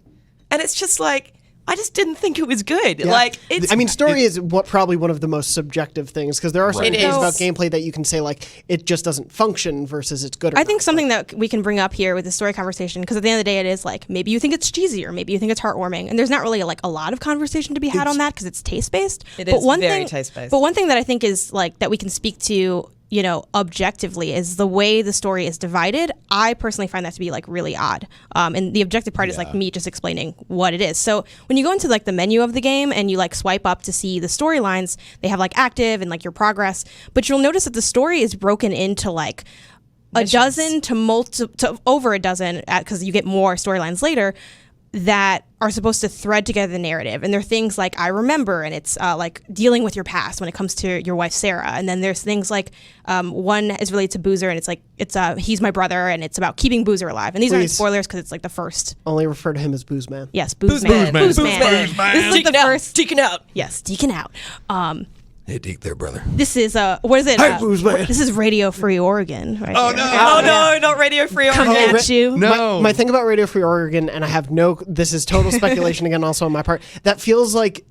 And it's just like, I just didn't think it was good. Yeah. Like, it's... story is probably one of the most subjective things, because there are certain things about gameplay that you can say, like, it just doesn't function versus it's good or I think something that we can bring up here with the story conversation, because at the end of the day it is like, maybe you think it's cheesy or maybe you think it's heartwarming, and there's not really like a lot of conversation to be had on that because it's taste-based. It is very taste-based. But one thing that I think is like, that we can speak to, objectively, is the way the story is divided. I personally find that to be like really odd. And the objective part is like me just explaining what it is. So when you go into like the menu of the game and you like swipe up to see the storylines, they have like active and like your progress, but you'll notice that the story is broken into like a dozen to over a dozen, because you get more storylines later, that are supposed to thread together the narrative. And there are things like I Remember, and it's like dealing with your past when it comes to your wife Sarah. And then there's things like one is related to Boozer, and it's like He's My Brother, and it's about keeping Boozer alive. And these aren't spoilers because it's like the first. Only refer to him as Booze Man. Yes, Booze Man. This is like the first. Deacon out. Yes, Deacon out. Hey, Deke there, brother. This is what is it? Hey, Booze Man. This is Radio Free Oregon. Right Oh here. no! Oh no, not Radio Free Oregon. Coming at you. No. My thing about Radio Free Oregon, and I have this is total speculation again also on my part, that feels like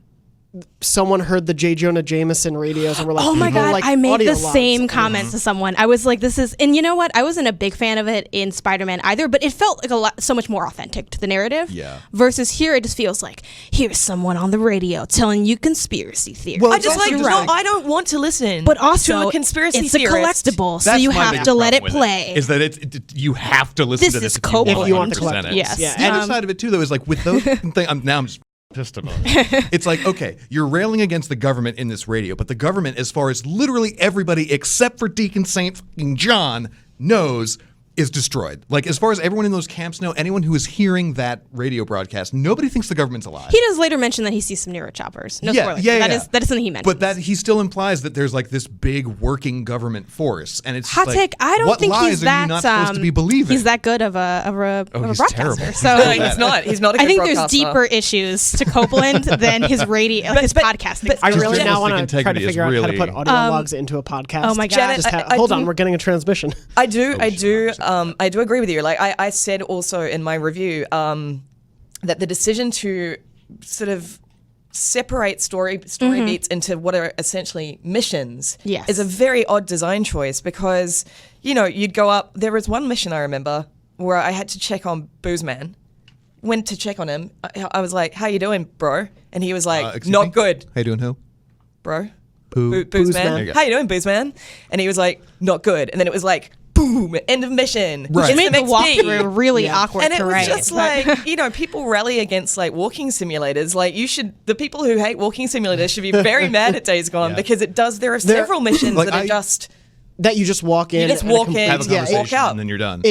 someone heard the J. Jonah Jameson radios and were like, oh my God, like I made audio the logs. same comment to someone. I was like, this is, and you know what? I wasn't a big fan of it in Spider-Man either, but it felt like so much more authentic to the narrative. Yeah. Versus here, it just feels like, here's someone on the radio telling you conspiracy theories. Well, I just like, right. no, I don't want to listen. But also, to a conspiracy it's theorist. a collectible, so That's you my have biggest to let it problem with play. Is that you have to listen This to this is if you want Copeland. If you want to 100% collect it. Yes. Yeah, The other side of it too, though, is like with those now I'm just pissed about it. It's like, okay, you're railing against the government in this radio, but the government, as far as literally everybody except for Deacon St. John knows, is destroyed. Like, as far as everyone in those camps know, anyone who is hearing that radio broadcast, nobody thinks the government's alive. He does later mention that he sees some Nero choppers. No spoilers. That is something he mentions. But that he still implies that there's like this big working government force, and it's hot like, take. I don't what think lies he's are that. you not supposed to be believing? He's that good of a he's broadcaster. terrible. So No, he's not. He's not a good I think there's broadcaster. deeper issues to Copeland than his radio, his podcasting. but I Just really now want to journalistic try to integrity is figure out how to really- put audio logs into a podcast. Oh my God. Janet, Just I hold do- on, we're getting a transmission. I do agree with you. Like I said also in my review that the decision to sort of separate story beats into what are essentially missions Yes. is a very odd design choice, because you'd go up. There was one mission I remember where I had to check on Booze Man. Went to check on him. I was like, "How you doing, bro?" And he was like, Excuse "Not me? good, How you doing, who? bro." Who? Booze Man. Man. There you go. How you doing, Booze Man? And he was like, "Not good." And then it was like, boom, end of mission. Right. It made the walkthrough really awkward And it to was write. just like, people rally against like walking simulators. Like the people who hate walking simulators should be very mad at Days Gone, Yeah. because there are several missions like, that are just, That you just walk in. you just and walk it in, Have a Yeah, conversation walk out. and then you're done.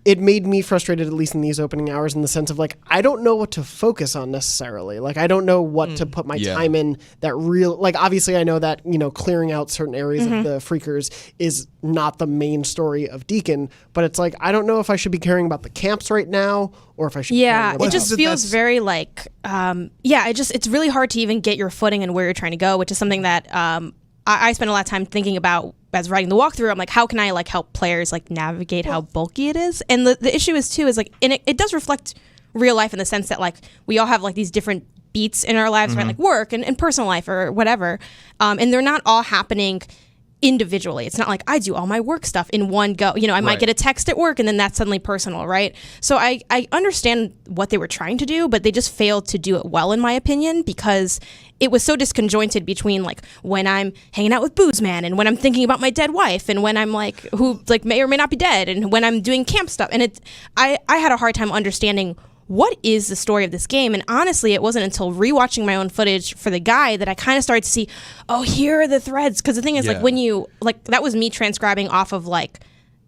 It made me frustrated, at least in these opening hours, in the sense of like, I don't know what to focus on necessarily. Like, I don't know what to put my Yeah. time in. Obviously I know that, clearing out certain areas of the Freakers is not the main story of Deacon, but it's like, I don't know if I should be caring about the camps right now, or if I should be Yeah, caring about it just feels very like, it's really hard to even get your footing and where you're trying to go, which is something that I spend a lot of time thinking about as writing the walkthrough. I'm like, how can I like help players like navigate how bulky it is? And the issue is too, is like, and it does reflect real life in the sense that like we all have like these different beats in our lives, right? Like work and personal life or whatever. And they're not all happening individually. It's not like I do all my work stuff in one go. You know, I might get a text at work and then that's suddenly personal, right? So I understand what they were trying to do, but they just failed to do it well, in my opinion, because it was so disconjointed between like when I'm hanging out with Booze Man and when I'm thinking about my dead wife and when I'm like who like may or may not be dead and when I'm doing camp stuff. And I had a hard time understanding what is the story of this game. And honestly, it wasn't until rewatching my own footage for the guide that I kind of started to see, oh, here are the threads. Because the thing is, like, when you, like, that was me transcribing off of, like,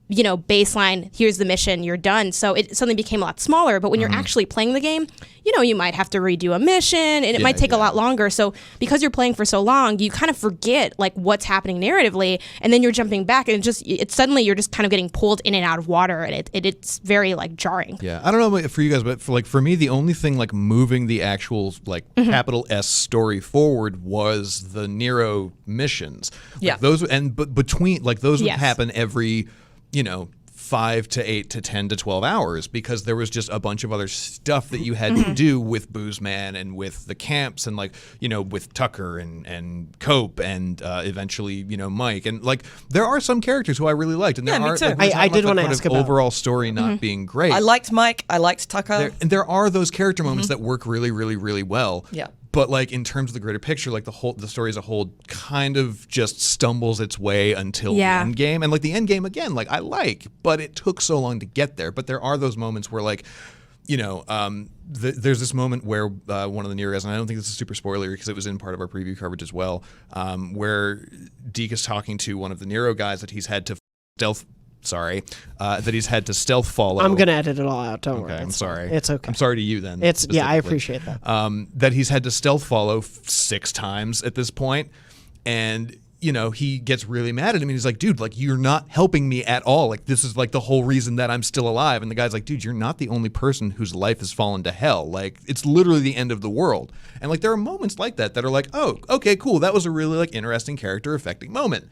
you know, baseline, here's the mission, you're done. So it suddenly became a lot smaller. But when you're actually playing the game, you know, you might have to redo a mission and it might take a lot longer. So because you're playing for so long, you kind of forget like what's happening narratively. And then you're jumping back and it's suddenly you're just kind of getting pulled in and out of water. And it's very like jarring. Yeah. I don't know for you guys, but for me, the only thing like moving the actual like capital S story forward was the Nero missions. Like, those but between like those would happen every, you know, 5 to 8 to 10 to 12 hours because there was just a bunch of other stuff that you had to do with Booze Man and with the camps and like, you know, with Tucker and Cope and eventually, you know, Mike. And like there are some characters who I really liked. And there are, too. like, I did want to ask about overall story not being great. I liked Mike. I liked Tucker. There are those character moments that work really, really, really well. Yeah. But like in terms of the greater picture, like the story as a whole kind of just stumbles its way until the end game. And like the end game again, like I like, but it took so long to get there. But there are those moments where like, you know, there's this moment where one of the Nero guys, and I don't think this is super spoilery because it was in part of our preview coverage as well, where Deke is talking to one of the Nero guys that he's had to stealth follow. I'm gonna edit it all out. Don't worry. I'm sorry. It's okay. I'm sorry to you then. I appreciate that. That he's had to stealth follow 6 times at this point, and you know he gets really mad at him. And he's like, "Dude, like you're not helping me at all. Like this is like the whole reason that I'm still alive." And the guy's like, "Dude, you're not the only person whose life has fallen to hell. Like it's literally the end of the world." And like there are moments like that that are like, "Oh, okay, cool. That was a really like interesting character affecting moment.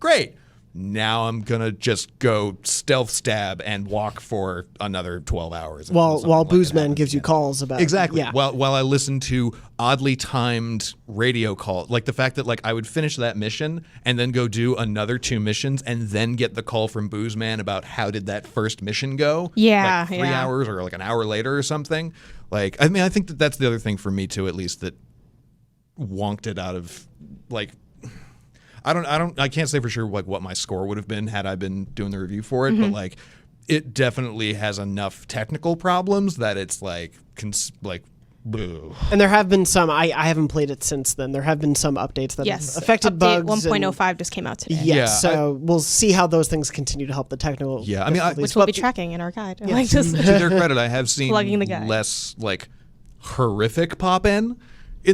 Great." Now I'm gonna just go stealth stab and walk for another 12 hours. While Booze Man gives you calls about exactly. Yeah. While I listen to oddly timed radio calls, like the fact that like I would finish that mission and then go do another 2 missions and then get the call from Booze Man about how did that first mission go? Yeah, like 3 hours or like an hour later or something. Like I mean I think that's the other thing for me too, at least that wonked it out of like. I can't say for sure like what my score would have been had I been doing the review for it, but like it definitely has enough technical problems that it's like boo. And there have been some. I haven't played it since then. There have been some updates that have affected Update bugs. 1.05 just came out today. So we'll see how those things continue to help the technical. Yeah, I mean, which we'll be tracking in our guide. Yeah. Like just to their credit, I have seen plugging the guide. less like horrific pop in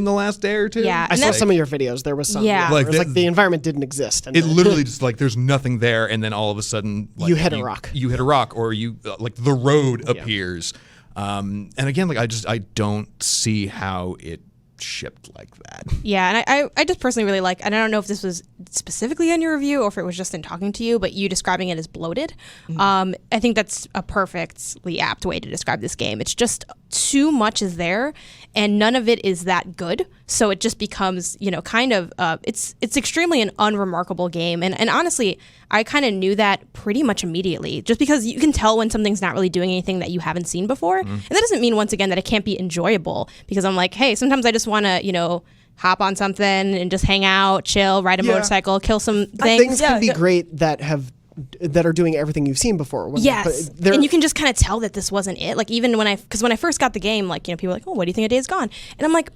the last day or two. Yeah, I saw some of your videos. There was some. Yeah. Like, it was like the environment didn't exist. And it literally just like there's nothing there, and then all of a sudden like, you hit a rock. You hit a rock, or you like the road appears. And again, like I don't see how it shipped like that. Yeah, and I just personally really like, and I don't know if this was specifically in your review or if it was just in talking to you, but you describing it as bloated. I think that's a perfectly apt way to describe this game. It's just too much is there, and none of it is that good. So it just becomes, you know, kind of, it's extremely an unremarkable game. And honestly, I kind of knew that pretty much immediately, just because you can tell when something's not really doing anything that you haven't seen before. And that doesn't mean, once again, that it can't be enjoyable, because I'm like, hey, sometimes I just want to, you know, hop on something and just hang out, chill, ride a motorcycle, kill some things. Things can be great that are doing everything you've seen before. Yes, and you can just kind of tell that this wasn't it. Like even when I first got the game, like, you know, people were like, oh, what do you think of Days Gone? And I'm like,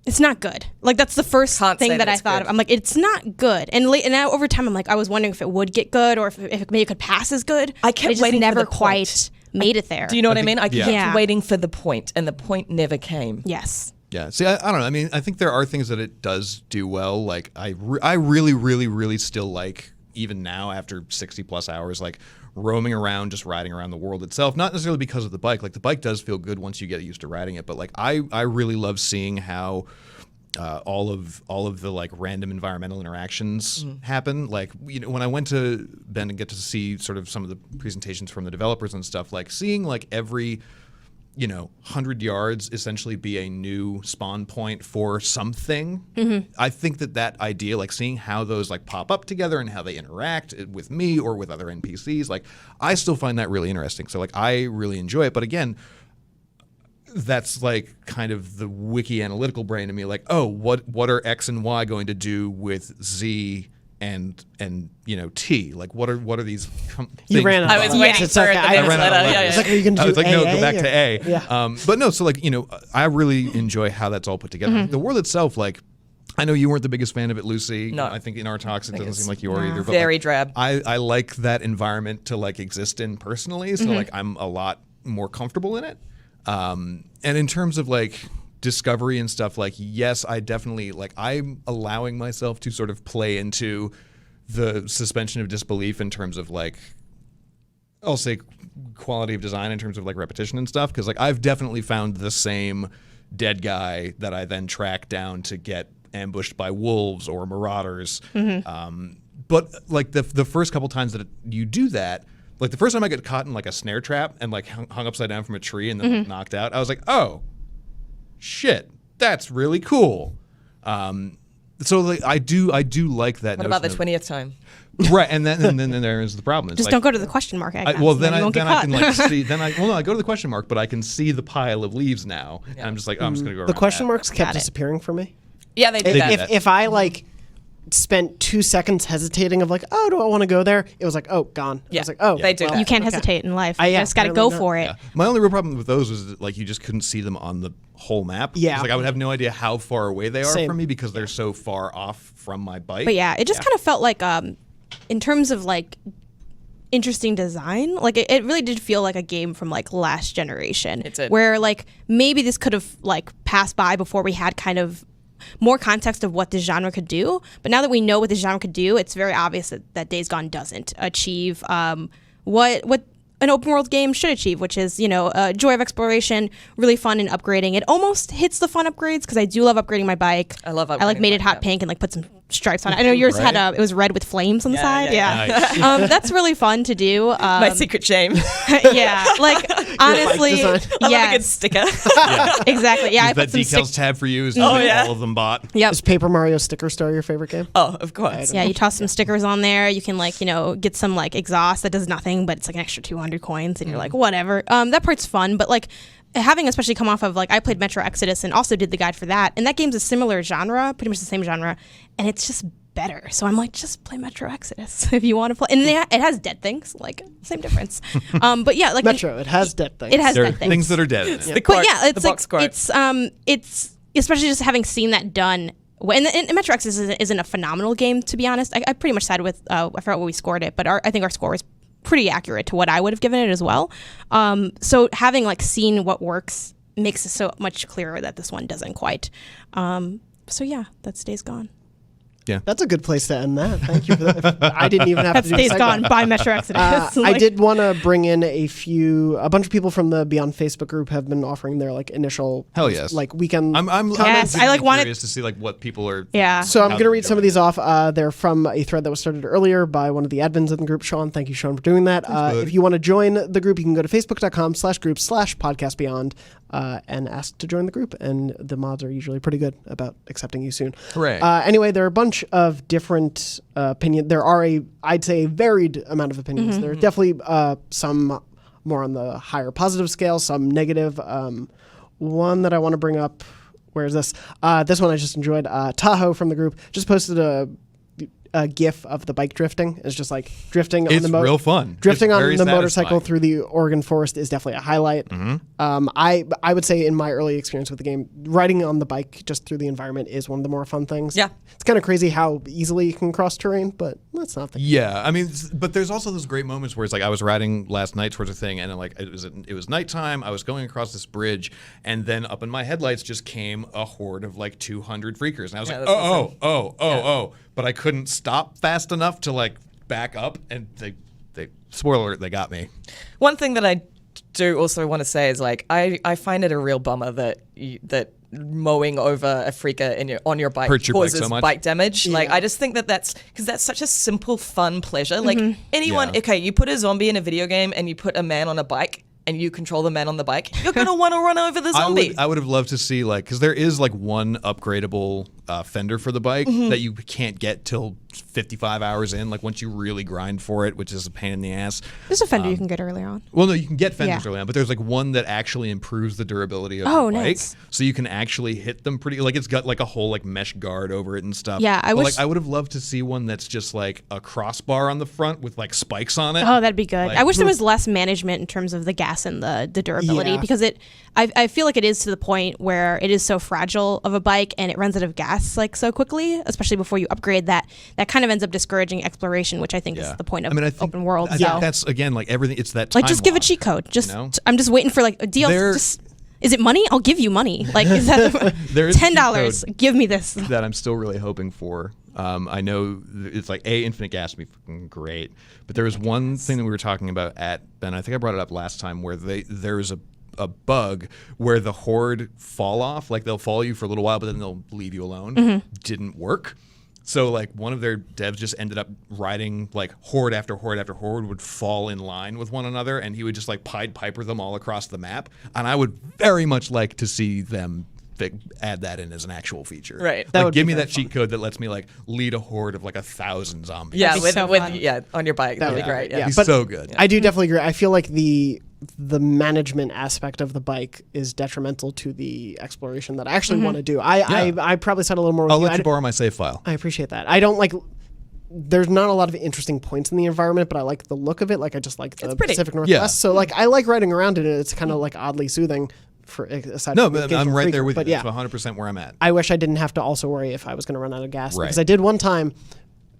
it's not good. Like that's the first thing that I thought of. I'm like, it's not good. And now over time, I'm like, I was wondering if it would get good or if maybe it could pass as good. I kept waiting, never for the quite made it there. Do you know what I mean? I kept waiting for the point, and the point never came. Yes. Yeah. See, I don't know. I mean, I think there are things that it does do well. Like I really, really, really still like, even now after 60 plus hours, like roaming around, just riding around the world itself. Not necessarily because of the bike. Like the bike does feel good once you get used to riding it. But like I really love seeing how all of the like random environmental interactions happen. Like, you know, when I went to Bend and get to see sort of some of the presentations from the developers and stuff, like seeing like every 100 yards essentially be a new spawn point for something. I think that idea, like seeing how those like pop up together and how they interact with me or with other NPCs, like I still find that really interesting. So like I really enjoy it. But again, that's like kind of the wiki analytical brain to me, like, oh, what are X and Y going to do with Z and T? Like what are these things? You ran out. I was waiting It's for okay. the I next ran out of letter. letters. Yeah, It's like, are you going to I do was like, A, no, A, go back or- to A. Yeah. But no, so like, I really enjoy how that's all put together. The world itself, like, I know you weren't the biggest fan of it, Lucy. No. I think in our talks, it doesn't it's seem like you are either. But very like, drab. I like that environment to like exist in personally. So like, I'm a lot more comfortable in it. And in terms of like discovery and stuff, like, yes, I definitely like, I'm allowing myself to sort of play into the suspension of disbelief in terms of like, I'll say quality of design in terms of like repetition and stuff. Cause like I've definitely found the same dead guy that I then track down to get ambushed by wolves or marauders. But like the first couple times that you do that, like the first time I got caught in like a snare trap and like hung upside down from a tree and then like, knocked out, I was like, oh shit, that's really cool. So like I do like that. What about the 20th time? Right, and then there is the problem. It's Just like, don't go to the question mark. I guess, well, and then you I won't get can caught. like see. No, I go to the question mark, but I can see the pile of leaves now, and I'm just like, oh, I'm just gonna go. The around question that. marks kept Got it. disappearing for me. Yeah, they did They that. did. If I like spent 2 seconds hesitating of like, oh, do I want to go there? It was like, oh, gone. I Yeah, was like, oh, they do well, that. You can't okay. hesitate in life. Yeah, You just got to apparently go not. for it. Yeah. My only real problem with those was that, like you just couldn't see them on the whole map. Yeah. It's like I would have no idea how far away they are Same. from me because they're so far off from my bike. But yeah, it just kind of felt like, in terms of like interesting design, like it really did feel like a game from like last generation. It did. Where like maybe this could have like passed by before we had kind of more context of what this genre could do. But now that we know what this genre could do, it's very obvious that Days Gone doesn't achieve what an open world game should achieve, which is, joy of exploration, really fun and upgrading. It almost hits the fun upgrades because I do love upgrading my bike. I love I like upgrading made my it hot bike, pink and like put some stripes on it. I know yours Right. had it was red with flames on the side. yeah, Nice. That's really fun to do. My secret shame. Yeah, like honestly, design. I love a good yes, sticker. exactly. Yeah, I that put some decals tab for you is yeah. all of them bought. Yep. Is Paper Mario Sticker Star your favorite game? Oh, of course. Yeah, you toss some stickers on there. You can get some like exhaust that does nothing, but it's like an extra 200 coins, and you're like, whatever. That part's fun, but like having especially come off of like I played Metro Exodus and also did the guide for that, and that game's a similar genre, pretty much the same genre, and it's just better. So I'm like, just play Metro Exodus if you want to play. And it has dead things, like same difference. But yeah, like Metro, it has dead things. it has There are dead things. things that are dead in it. The But quote, yeah, it's the like box quote. it's especially just having seen that done. And Metro Exodus isn't a phenomenal game, to be honest. I pretty much sided with I forgot what we scored it, but I think our score was pretty accurate to what I would have given it as well. So having like seen what works makes it so much clearer that this one doesn't quite. So yeah, that's Days Gone. That's a good place to end that. Thank you for that. I didn't even have That's to do Days a segue. Gone by Metro Exodus. I did want to bring in a bunch of people from the Beyond Facebook group have been offering their like initial Hell yes. like weekend. I'm Yes, I, like, wanted- curious to see like what people are. Yeah. So I'm how going to they're read some of doing these off. They're from a thread that was started earlier by one of the admins in the group, Sean. Thank you, Sean, for doing that. bud. If you want to join the group, you can go to facebook.com/group/podcastbeyond and ask to join the group. And the mods are usually pretty good about accepting you soon. Hooray. Anyway, there are a bunch of different opinions. There are I'd say a varied amount of opinions. There are definitely some more on the higher positive scale, some negative. One that I want to bring up. Where is this? This one I just enjoyed. Tahoe from the group just posted a GIF of the bike drifting. It's just like drifting It's on the real fun. Drifting It's on very the motorcycle satisfying. through the Oregon forest is definitely a highlight. I would say in my early experience with the game, riding on the bike just through the environment is one of the more fun things. Yeah. It's kind of crazy how easily you can cross terrain, but that's not the Yeah, I mean, but there's also those great moments where it's like I was riding last night towards a thing, and like it was nighttime. I was going across this bridge, and then up in my headlights just came a horde of like 200 freakers, and I was Yeah, like, that's oh, awesome. oh, but I couldn't stop fast enough to like back up, and they spoiler alert, they got me. One thing that I do also want to say is like I find it a real bummer that mowing over a freaker on your bike Hurts your bike causes so much. bike damage. Like Yeah. I just think that's because that's such a simple, fun pleasure. Like anyone, Yeah. okay, you put a zombie in a video game and you put a man on a bike. and you control the man on the bike, you're going to want to run over the zombie. I would have loved to see, like, because there is like one upgradable fender for the bike that you can't get till 55 hours in, like once you really grind for it, which is a pain in the ass. There's a fender you can get early on. Well, no, you can get fenders early on, but there's like one that actually improves the durability of the bike, nice. so you can actually hit them pretty. Like it's got like a whole like mesh guard over it and stuff. Yeah, I wish. Like I would have loved to see one that's just like a crossbar on the front with like spikes on it. Oh, that'd be good. Like- I wish there was less management in terms of the gas and the durability Yeah. because I feel like it is to the point where it is so fragile of a bike and it runs out of gas like so quickly, especially before you upgrade that kind of ends up discouraging exploration, which I think is the point of I think, open world. I think that's again like everything. It's that like time just give a lock, cheat code. Just you know? I'm just waiting for like a deal. Just is it money? I'll give you money. Like is that There is a cheat $10? code Give me this. that I'm still really hoping for. I know it's like infinite gas would be fucking great, but there was one thing that we were talking about at Ben. I think I brought it up last time where there's a bug where the horde fall off, like they'll follow you for a little while, but then they'll leave you alone. Didn't work. So like one of their devs just ended up riding like horde after horde after horde would fall in line with one another, and he would just like Pied Piper them all across the map. And I would very much like to see them add that in as an actual feature. Right. That Like would give be me very that cheat code that lets me like lead a horde of like 1,000 zombies. Yeah, That'd be so fun. on your bike. That'd be great. Yeah. He's But so good. I do definitely agree. I feel like the management aspect of the bike is detrimental to the exploration that I actually want to do. I probably said a little more. With I'll you. let you borrow my save file. I appreciate that. I don't like. There's not a lot of interesting points in the environment, but I like the look of it. Like I just like the pretty. Pacific Northwest. Yeah. So like I like riding around in it. It's kind of like oddly soothing. For aside No, from the but occasional I'm right freak, there with but you. yeah, That's 100% where I'm at. I wish I didn't have to also worry if I was going to run out of gas Right. because I did one time,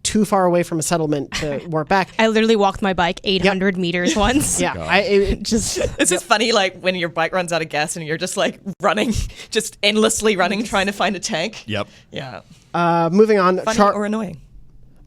too far away from a settlement to warp back. I literally walked my bike 800 meters once. Yeah, it Just It's just funny, like when your bike runs out of gas and you're just like running, just endlessly running, trying to find a tank. Yep. Yeah. moving on. Funny or annoying?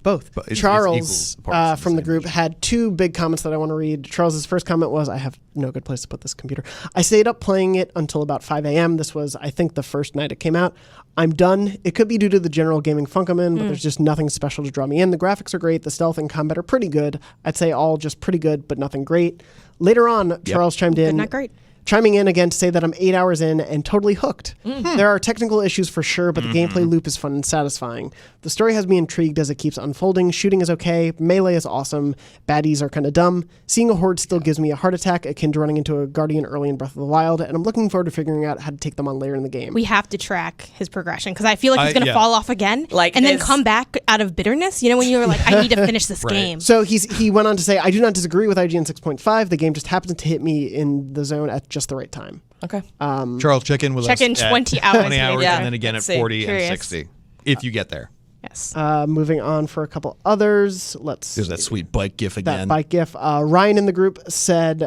Both. But it's Charles equal parts from the same group had two big comments that I want to read. Charles's first comment was, I have no good place to put this computer. I stayed up playing it until about 5 a.m. This was, I think, the first night it came out. I'm done. It could be due to the general gaming funk I'm in, but there's just nothing special to draw me in. The graphics are great. The stealth and combat are pretty good. I'd say all just pretty good, but nothing great. Later on, Charles chimed in. not great. Chiming in again to say that I'm 8 hours in and totally hooked. There are technical issues for sure, but the gameplay loop is fun and satisfying. The story has me intrigued as it keeps unfolding. Shooting is okay. Melee is awesome. Baddies are kind of dumb. Seeing a horde still gives me a heart attack akin to running into a guardian early in Breath of the Wild, and I'm looking forward to figuring out how to take them on later in the game. we have to track his progression because I feel like he's going to yeah. fall off again Like and then this- come back out of bitterness. You know, when you're like, I need to finish this Right. game. So he went on to say, I do not disagree with IGN 6.5. The game just happens to hit me in the zone at just the right time. Okay. Charles, check in with Check us. in at 20 hours 20 hours, later. and then again Let's at see. 40 Curious. and 60, if you get there. Yes. Moving on for a couple others. Let's There's that sweet bike gif that again. bike gif. Ryan in the group said,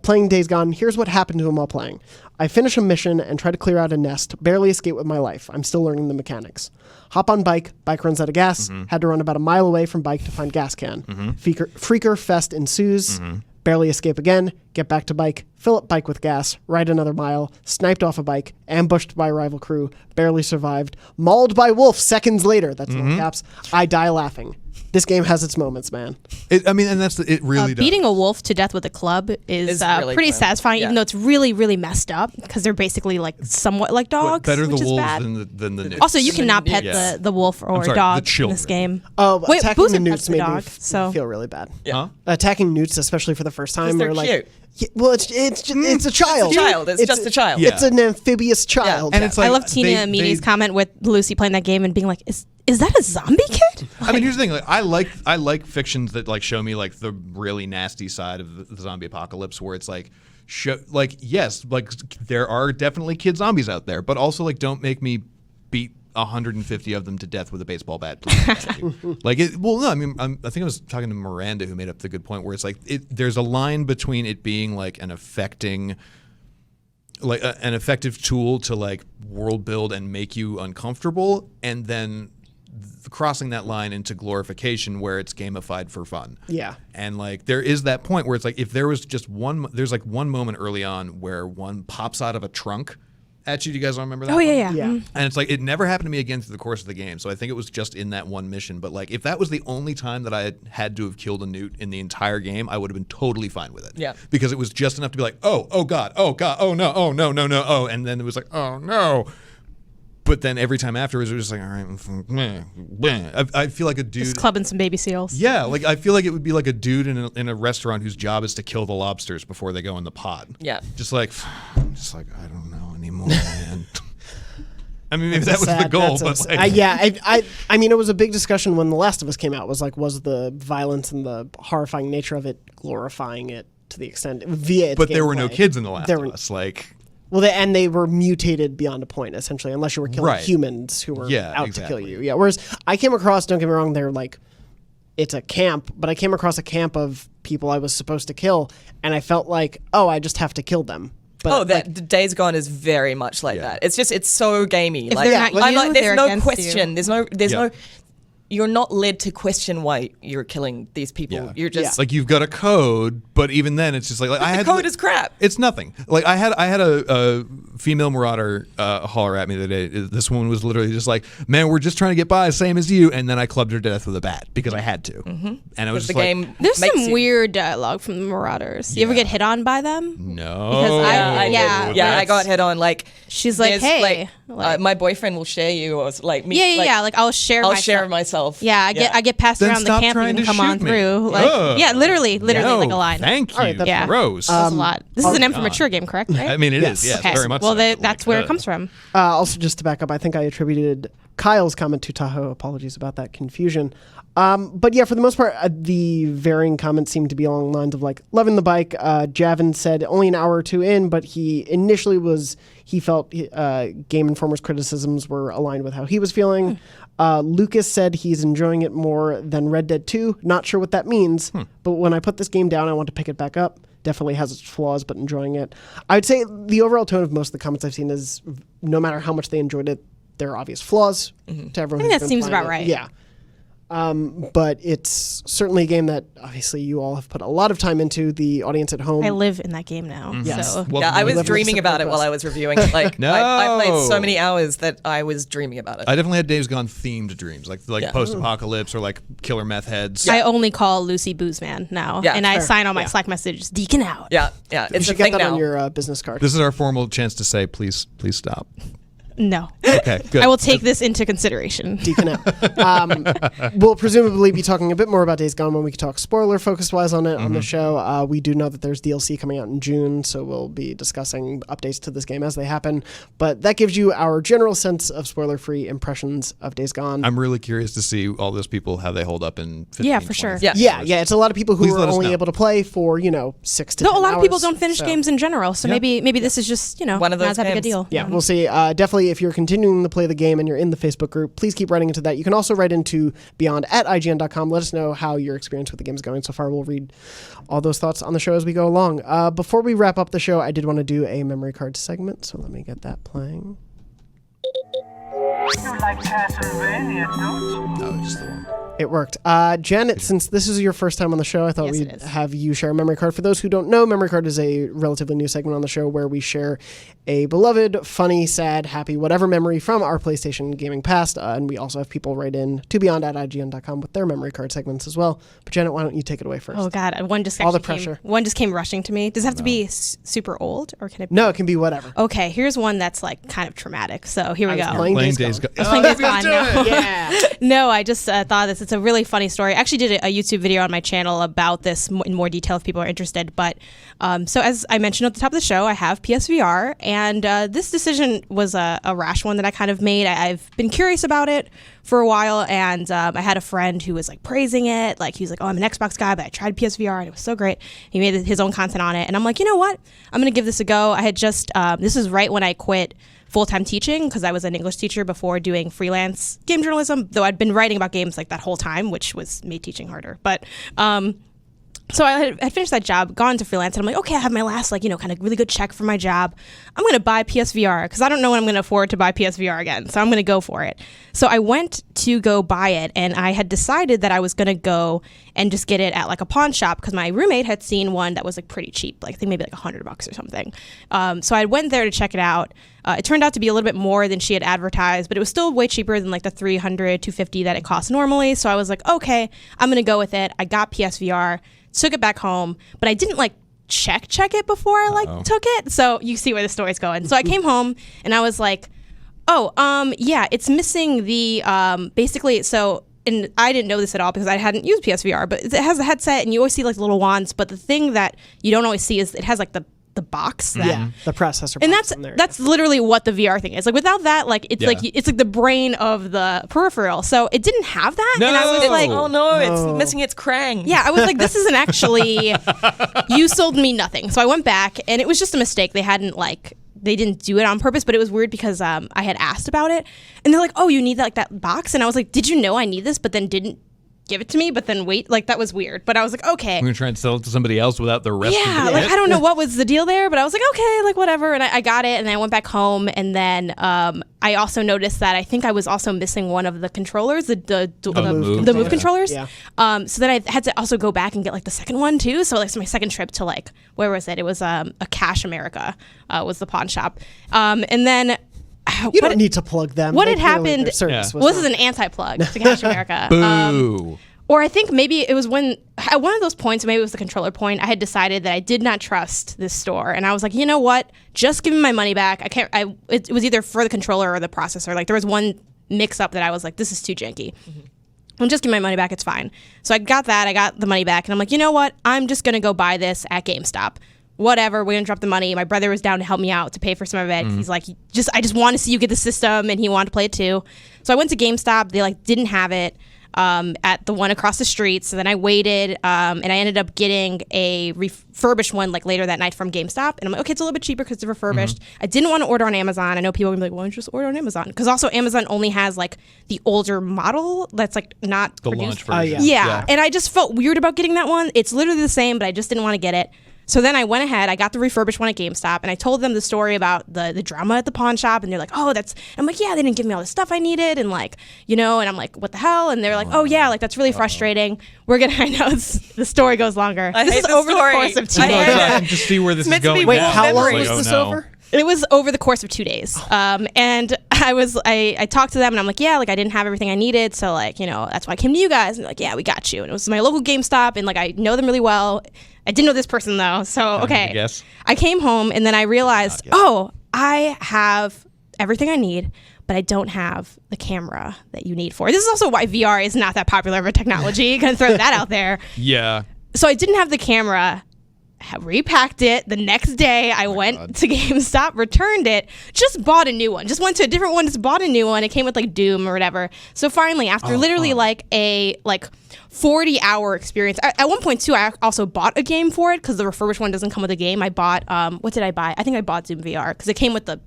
playing Days Gone, here's what happened to him while playing. I finish a mission and try to clear out a nest, barely escape with my life. I'm still learning the mechanics. Hop on bike runs out of gas, had to run about a mile away from bike to find gas can. Freaker fest ensues, barely escape again, get back to bike, fill up bike with gas, ride another mile, sniped off a bike, ambushed by rival crew, barely survived, mauled by wolf seconds later, that's all caps, I die laughing. This game has its moments, man. And that's it. Really does. Beating a wolf to death with a club is really pretty fun. satisfying, Yeah. even though it's really, really messed up because they're basically like somewhat like But dogs, better which the is wolves bad. than the newts. Also, you cannot pet Yeah. the wolf or sorry, dog the in children. this game. Oh, Wait, attacking Boozer the pets newts the made dog, me so- feel really bad. Huh? Attacking newts, especially for the first time, they're are like, cute. Yeah, well, it's a child. It's a child. It's just a child. Yeah. It's an amphibious child. And it's like I love Tina Amini's comment with Lucy playing that game and being like, "Is that a zombie kid?" I mean, here's the thing. Like, I like fictions that like show me like the really nasty side of the zombie apocalypse, where it's like, yes, like there are definitely kid zombies out there, but also like don't make me beat 150 of them to death with a baseball bat. Please. Like, well, no, I mean, I think I was talking to Miranda who made up the good point where it's like there's a line between it being like an affecting. Like an effective tool to like world build and make you uncomfortable, and then crossing that line into glorification where it's gamified for fun. Yeah. And like there is that point where it's like if there was just there's like one moment early on where one pops out of a trunk at you. Do you guys all remember that? Oh, one? yeah. Yeah. Mhm. And it's like it never happened to me again through the course of the game. So I think it was just in that one mission. But like if that was the only time that I had to have killed a newt in the entire game, I would have been totally fine with it. Yeah. Because it was just enough to be like, oh God, oh no, oh no, oh, and then it was like, oh no. But then every time afterwards, it was just like, all right, I feel like a dude. Just clubbing some baby seals. Yeah, like I feel like it would be like a dude in a restaurant whose job is to kill the lobsters before they go in the pot. Yeah. Just like I don't know anymore, man. I mean, maybe that was the Sad. goal, That's but like, I mean, it was a big discussion when The Last of Us came out. Was the violence and the horrifying nature of it glorifying it to the extent via its but there were no gameplay. kids in The Last There of were- Us. Like, Well, they were mutated beyond a point, essentially, unless you were killing Right. humans who were Yeah, out to exactly. kill you. Yeah. Whereas I came across, don't get me wrong, they're like, it's a camp, but I came across a camp of people I was supposed to kill, and I felt like, oh, I just have to kill them. But that Days Gone is very much like Yeah. that. It's so gamey. If they're not I'm you, like, they're there's no against question. you. There's Yeah. no. You're not led to question why you're killing these people. Yeah. You're just like you've got a code, but even then, it's just like I the had code is crap. It's nothing. Like I had a female marauder holler at me the other day. This woman was literally just like, "Man, we're just trying to get by, same as you." And then I clubbed her to death with a bat because I had to. Mm-hmm. And I was the just like, game. There's makes some you- weird dialogue from the Marauders. You ever Yeah. get hit on by them? "No." Because I Yeah. did. I got hit on. Like She's like, there's, hey, like- my boyfriend will share you, or like me. Yeah. Like I'll share. I'll myself. share myself. Yeah, I get passed Then around the stop camp trying and to come on shoot me. through. Like, Ugh. yeah, literally No, like a line. Thank you. All right, that's Yeah. Gross. That's a lot. This is an M for God. mature game, correct? Right? I mean, it is. Yes. Yes, Okay. very much. Well, so. that's Like, where it comes from. Also, just to back up, I think I attributed Kyle's comment to Tahoe. Apologies about that confusion. But yeah, for the most part, the varying comments seem to be along the lines of like loving the bike. Javin said only an hour or two in, but he initially he felt Game Informer's criticisms were aligned with how he was feeling. Lucas said he's enjoying it more than Red Dead 2. Not sure what that means, but when I put this game down, I want to pick it back up. Definitely has its flaws, but enjoying it. I would say the overall tone of most of the comments I've seen is no matter how much they enjoyed it, there are obvious flaws to everyone. I think who's that been seems playing about it. right. Yeah. But it's certainly a game that obviously you all have put a lot of time into. The audience at home. I live in that game now. Yes. So Well, Yeah, I was Love dreaming to about it support while us. I was reviewing it. Like, No. I played so many hours that I was dreaming about it. I definitely had Days Gone themed dreams, like Yeah. post-apocalypse or like killer meth heads. I only call Lucy Boozman now, Yeah, and I fair. sign on my Yeah. Slack messages, Deacon out. yeah, You it's a should get thing that now. on your business card. This is our formal chance to say, please stop. No, Okay, good. I will take this into consideration. Deacon out. We'll presumably be talking a bit more about Days Gone when we can talk spoiler focused wise on it on the show. We do know that there's DLC coming out in June, so we'll be discussing updates to this game as they happen. But that gives you our general sense of spoiler free impressions of Days Gone. I'm really curious to see all those people how they hold up in 15, Yeah, for 20 sure. Yeah. yeah, it's a lot of people who Please let are us only know. able to play for 6 to No, 10 a lot of people hours. don't finish So- games in general, so Yeah. maybe this is just One of not those as big a games. deal. Yeah, we'll see. Definitely, if you're continuing to play the game and you're in the Facebook group, please keep writing into that. You can also write into beyond@ign.com. Let us know how your experience with the game is going so far. We'll read all those thoughts on the show as we go along. Before we wrap up the show, I did want to do a memory card segment, so let me get that playing. You like Castlevania, don't you? Oh, just the one. It worked. Janet, since this is your first time on the show, I thought Yes, we'd it is. have you share a memory card. For those who don't know, Memory Card is a relatively new segment on the show where we share a beloved, funny, sad, happy, whatever memory from our PlayStation gaming past. And we also have people write in to beyond@ign.com with their memory card segments as well. But Janet, why don't you take it away first? Oh God, one just All the actually pressure. one just came rushing to me. Does it have to be super old, or can it? Be? No, it can be whatever. Okay, here's one that's like kind of traumatic. So here we I was go. playing Playing Days Days Gone. Gone. I was playing Days let's Gone do now. it. Yeah. No, I just thought this. It's a really funny story. I actually did a YouTube video on my channel about this in more detail if people are interested. But so as I mentioned at the top of the show, I have PSVR, and this decision was a rash one that I kind of made. I've been curious about it for a while, and I had a friend who was like praising it. Like he was like, "Oh, I'm an Xbox guy, but I tried PSVR and it was so great." He made his own content on it, and I'm like, you know what? I'm gonna give this a go. I had just this is right when I quit full-time teaching because I was an English teacher before doing freelance game journalism, though I'd been writing about games like that whole time, which was made teaching harder. But So I had finished that job, gone to freelance, and I'm like, okay, I have my last, like, kind of really good check for my job. I'm going to buy PSVR because I don't know when I'm going to afford to buy PSVR again. So I'm going to go for it. So I went to go buy it, and I had decided that I was going to go and just get it at like a pawn shop because my roommate had seen one that was like pretty cheap, like I think maybe like $100 or something. So I went there to check it out. It turned out to be a little bit more than she had advertised, but it was still way cheaper than like the $300, $250 that it costs normally. So I was like, okay, I'm going to go with it. I got PSVR. Took it back home, but I didn't like check it before I like took it. So you see where the story's going. So I came home and I was like, yeah, it's missing the basically. So, and I didn't know this at all because I hadn't used PSVR, but it has a headset and you always see like the little wands. But the thing that you don't always see is it has like the box that the processor and box in there. that's literally what the VR thing is. Like without that, like it's like the brain of the peripheral. So it didn't have that. No. And I was like, oh no, it's missing its krang. yeah, I was like, this isn't actually, you sold me nothing. So I went back and it was just a mistake. They didn't do it on purpose, but it was weird because I had asked about it and they're like, oh, you need that box? And I was like, did you know I need this, but then didn't give it to me, but then wait, like that was weird. But I was like, okay. I'm going to try and sell it to somebody else without the rest of the like kit. I don't know what was the deal there, but I was like, okay, like whatever. And I got it and I went back home and then I also noticed that I think I was also missing one of the controllers, the move controllers. Yeah. So then I had to also go back and get like the second one too. So like so my second trip to like, where was it? It was a Cash America was the pawn shop. And then you don't need to plug them. What They had clearly, happened? their service was This not- is an anti-plug to Cash America. Boo. Or I think maybe it was when at one of those points, maybe it was the controller point, I had decided that I did not trust this store. And I was like, you know what? Just give me my money back. It was either for the controller or the processor. Like there was one mix up that I was like, this is too janky. Well, just give me my money back. It's fine. So I got that. I got the money back. And I'm like, you know what? I'm just going to go buy this at GameStop. Whatever, we're going to drop the money. My brother was down to help me out to pay for some of it. He's like, I just want to see you get the system. And he wanted to play it too. So I went to GameStop. They like didn't have it. At the one across the street. So then I waited and I ended up getting a refurbished one like later that night from GameStop. And I'm like, okay, it's a little bit cheaper because it's refurbished. I didn't want to order on Amazon. I know people are gonna be like, why don't you just order on Amazon? Because also Amazon only has like the older model that's like not The produced. launch version. Yeah. And I just felt weird about getting that one. It's literally the same, but I just didn't want to get it. So then I went ahead, I got the refurbished one at GameStop, and I told them the story about the drama at the pawn shop, and they're like, oh, I'm like, yeah, they didn't give me all the stuff I needed, and like, and I'm like, what the hell? And they're like, oh yeah, like that's really frustrating. I know the story goes longer. This is over the course of 2 days. To see where this is Meant to be going. Wait, now. how long Memory. was Like, this oh, no. over? It was over the course of 2 days. And I talked to them and I'm like, yeah, like I didn't have everything I needed. So like, that's why I came to you guys. And they're like, yeah, we got you. And it was my local GameStop and like, I know them really well. I didn't know this person though. So, okay. Guess. I came home and then I realized, I have everything I need, but I don't have the camera that you need for it. This is also why VR is not that popular of a technology. Gonna throw that out there. Yeah. So I didn't have the camera. Repacked it. The next day I went to GameStop, returned it, just bought a new one. Just went to a different one, just bought a new one. It came with like Doom or whatever. So finally, after literally like a 40-hour experience. At one point too, I also bought a game for it because the refurbished one doesn't come with a game. I bought what did I buy? I think I bought Doom VR because it came with the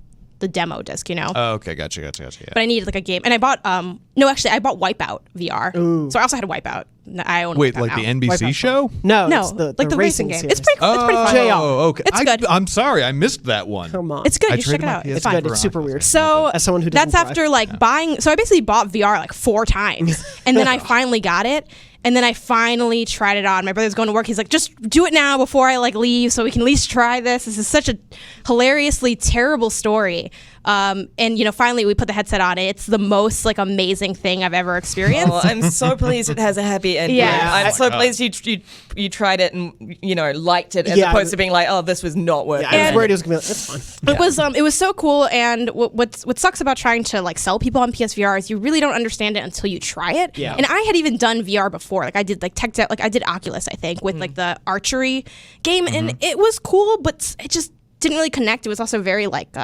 demo disc, Oh, okay, gotcha. Yeah. But I needed like a game, and I bought I bought Wipeout VR. Ooh. So I also had Wipeout. I own Wait, Wipeout like now. the NBC Wipeout. show? No, No, it's the like the racing game. series. It's pretty fun. JR. Okay. It's good. I'm sorry, I missed that one. Come on. It's good. I You should check traded it my out. PS4 It's fine. good. It's super weird. So As someone who doesn't that's after drive. like buying. So I basically bought VR like 4 times, and then I finally got it, and then I finally tried it on. My brother's going to work. He's like, just do it now before I like leave, so we can at least try this. This is such a hilariously terrible story. And finally we put the headset on. It's the most like amazing thing I've ever experienced. Oh, I'm so pleased it has a happy ending. Yeah. I'm so God. pleased you tried it and liked it as Yeah, opposed to being like, oh, this was not worth I it. was worried it was gonna be like, that's fun. It was so cool, and what sucks about trying to like sell people on PSVR is you really don't understand it until you try it. Yeah. And I had even done VR before, like I did like I did Oculus, I think, with like the archery game, and it was cool, but it just didn't really connect. It was also very like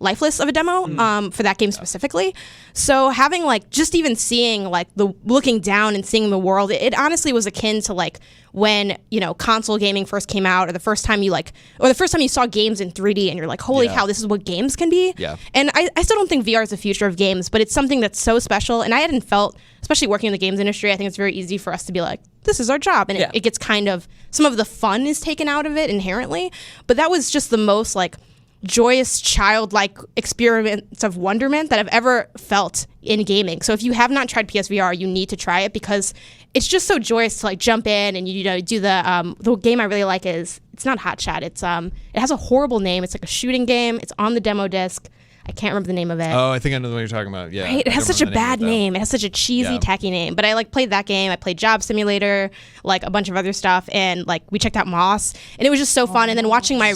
lifeless of a demo for that game specifically. So having like just even seeing like the looking down and seeing the world, it honestly was akin to like when, you know, console gaming first came out, or the first time you saw games in 3D and you're like, holy cow, this is what games can be. Yeah. And I still don't think VR is the future of games, but it's something that's so special. And I hadn't felt, especially working in the games industry, I think it's very easy for us to be like, this is our job. And it gets kind of, some of the fun is taken out of it inherently. But that was just the most like joyous, childlike experiments of wonderment that I've ever felt in gaming. So if you have not tried PSVR, you need to try it, because it's just so joyous to like jump in and you know do the game I really like is, it's not Hot Shot. It's it has a horrible name. It's like a shooting game. It's on the demo disc. I can't remember the name of it. Oh, I think I know the one you're talking about. Yeah. Right? It has such a bad name. It has such a cheesy, tacky name. But I like played that game. I played Job Simulator, like a bunch of other stuff, and like we checked out Moss, and it was just so fun. And then watching my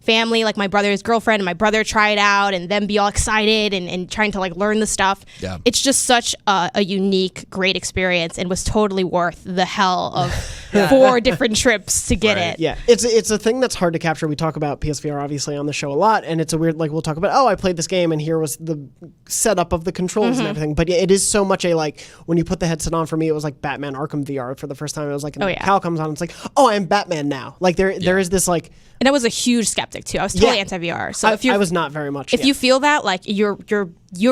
family, like my brother's girlfriend and my brother try it out, and them be all excited and trying to like learn the stuff. Yeah. It's just such a unique, great experience, and was totally worth the hell of 4 different trips to get it. Yeah, it's a thing that's hard to capture. We talk about PSVR obviously on the show a lot, and it's a weird, like we'll talk about, oh, I played this game and here was the setup of the controls and everything. But it is so much a like, when you put the headset on, for me it was like Batman Arkham VR for the first time. It was like, and the PAL comes on, it's like, oh, I'm Batman now. Like there is this like, and I was a huge skeptic too. I was totally anti-VR. So I was not very much. If you feel that, like you're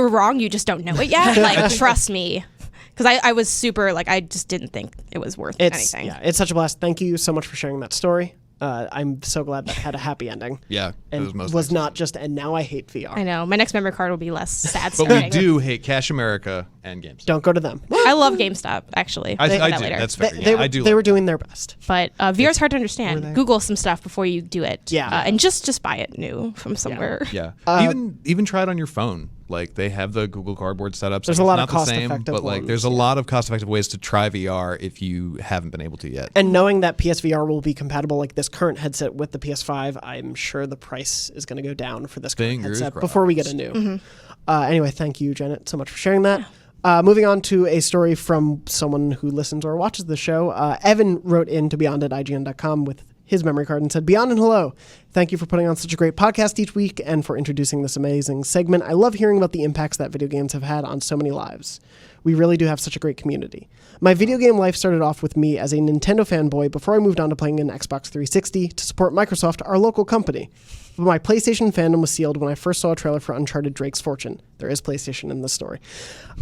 wrong, you just don't know it yet. Like trust me. Because I was super, like, I just didn't think it was worth anything. Yeah, it's such a blast. Thank you so much for sharing that story. I'm so glad that had a happy ending. Yeah, and it was not just, and now I hate VR. I know. My next memory card will be less sad. But we do hate Cash America and GameStop. Don't go to them. I love GameStop, actually. I do. Later. That's fair. They were doing their best. But VR is hard to understand. Google some stuff before you do it. Yeah. And just buy it new from somewhere. Yeah. Even try it on your phone. Like they have the Google Cardboard setups. There's a lot of cost-effective but like there's a lot of cost-effective ways to try VR if you haven't been able to yet. And knowing that PSVR will be compatible, like this current headset with the PS5, I'm sure the price is going to go down for this current headset before we get a new. Anyway, thank you, Janet, so much for sharing that. Moving on to a story from someone who listens or watches the show. Evan wrote in to Beyond at IGN.com with his memory card and said, Beyond and hello. Thank you for putting on such a great podcast each week and for introducing this amazing segment. I love hearing about the impacts that video games have had on so many lives. We really do have such a great community. My video game life started off with me as a Nintendo fanboy before I moved on to playing an Xbox 360 to support Microsoft, our local company. But my PlayStation fandom was sealed when I first saw a trailer for Uncharted Drake's Fortune. There is PlayStation in this story.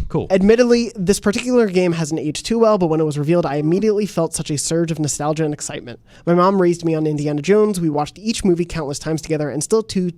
Cool. Admittedly, this particular game hasn't aged too well, but when it was revealed, I immediately felt such a surge of nostalgia and excitement. My mom raised me on Indiana Jones. We watched each movie countless times together and still do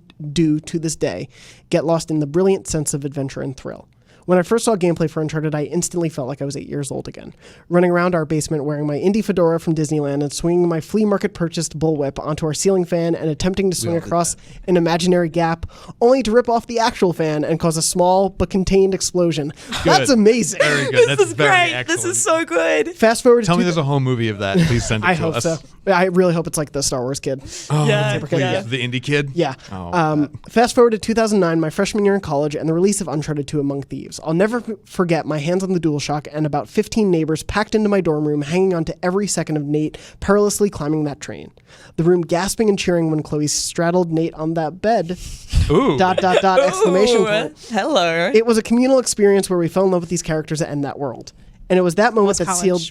to this day get lost in the brilliant sense of adventure and thrill. When I first saw gameplay for Uncharted, I instantly felt like I was 8 years old again, running around our basement wearing my indie fedora from Disneyland and swinging my flea market-purchased bullwhip onto our ceiling fan and attempting to swing across an imaginary gap, only to rip off the actual fan and cause a small but contained explosion. Good. That's amazing. Very good. This is very great. excellent. This is so good. Fast forward to Tell me there's a home movie of that. Please send it I to hope us. so. I really hope it's like the Star Wars kid. Oh, Yeah, please. yeah. The indie kid? Yeah. Oh, Fast forward to 2009, my freshman year in college, and the release of Uncharted 2 Among Thieves. I'll never forget my hands on the DualShock and about 15 neighbors packed into my dorm room, hanging on to every second of Nate perilously climbing that train. The room gasping and cheering when Chloe straddled Nate on that bed. Ooh. ... Exclamation point. Hello. It was a communal experience where we fell in love with these characters and that world. And it was that moment that sealed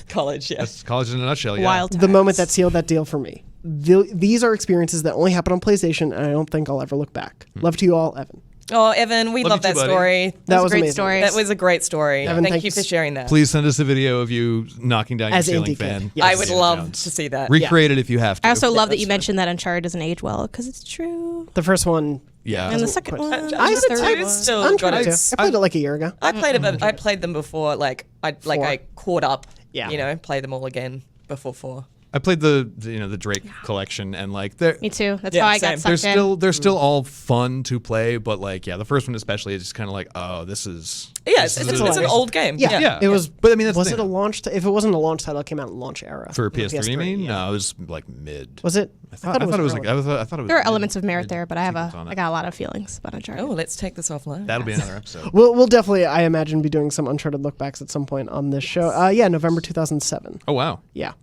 College, yes. That's college in a nutshell, yeah. Wild the moment that sealed that deal for me. These are experiences that only happen on PlayStation, and I don't think I'll ever look back. Love to you all, Evan. Oh, Evan, we love you that too, buddy. story. That was a great amazing. story. That was a great story. Evan, Thank you thanks. for sharing that. Please send us a video of you knocking down your As ceiling indie kid. fan. Yes. I would Indiana love Jones. to see that. Recreate it if you have to. I also love that that's you fine. mentioned that Uncharted doesn't age well, because it's true. The first one. Yeah. And the second one. and I the third Uncharted one. still got Uncharted 2. its. I played it like a year ago. I played it. I played them before. Four. I caught up. Yeah. You know, play them all again before 4. I played the Drake collection and like they're Me too. That's Yeah, how I same. got sucked in. they're still all fun to play, but like the first one especially is just kind of like, oh, this is Yeah, this it's is an old game. Yeah. Yeah. It was. But I mean, that's was the it thing. a launch? If it wasn't a launch title, it came out in launch era For PS3, you mean? Yeah. No, it was like mid. Was it? I thought it was like early. I thought it was There are mid- elements of merit mid there, but I sequence got a lot of feelings about Uncharted. Oh, let's take this offline. That'll be another episode. We'll definitely, I imagine, be doing some Uncharted lookbacks at some point on this show. Yeah, November 2007. Oh wow. Yeah.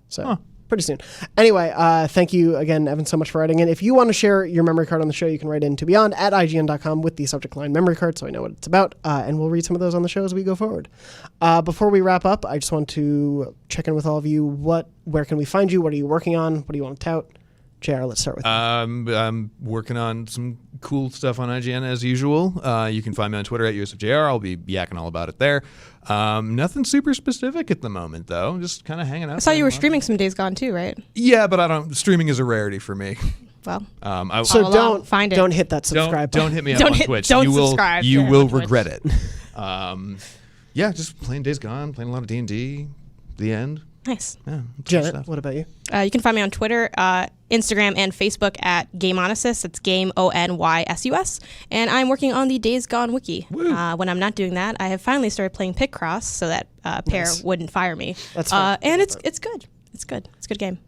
So pretty soon. Anyway, thank you again, Evan, so much for writing in. If you want to share your memory card on the show, you can write in to beyond@ign.com with the subject line memory card so I know what it's about, and we'll read some of those on the show as we go forward. Before we wrap up, I just want to check in with all of you. Where can we find you? What are you working on? What do you want to tout? JR, let's start with you. I'm working on some cool stuff on IGN as usual. You can find me on Twitter at USFJR. I'll be yakking all about it there. Nothing super specific at the moment, though. Just kind of hanging out. I saw you were streaming some Days Gone too, right? Yeah, but streaming is a rarity for me. Well, So don't find it. Don't hit that subscribe button. Don't hit me up on Twitch. Don't you will, subscribe. You Yeah, will on Twitch. regret it. Yeah, just playing Days Gone, playing a lot of D&D. The end. Nice. Yeah, Janet, what about you? You can find me on Twitter, Instagram, and Facebook at GameOnysus. It's GameOnysus. And I'm working on the Days Gone wiki. When I'm not doing that, I have finally started playing Picross so that Pear wouldn't fire me. That's fine. And it's good. It's good. It's a good game.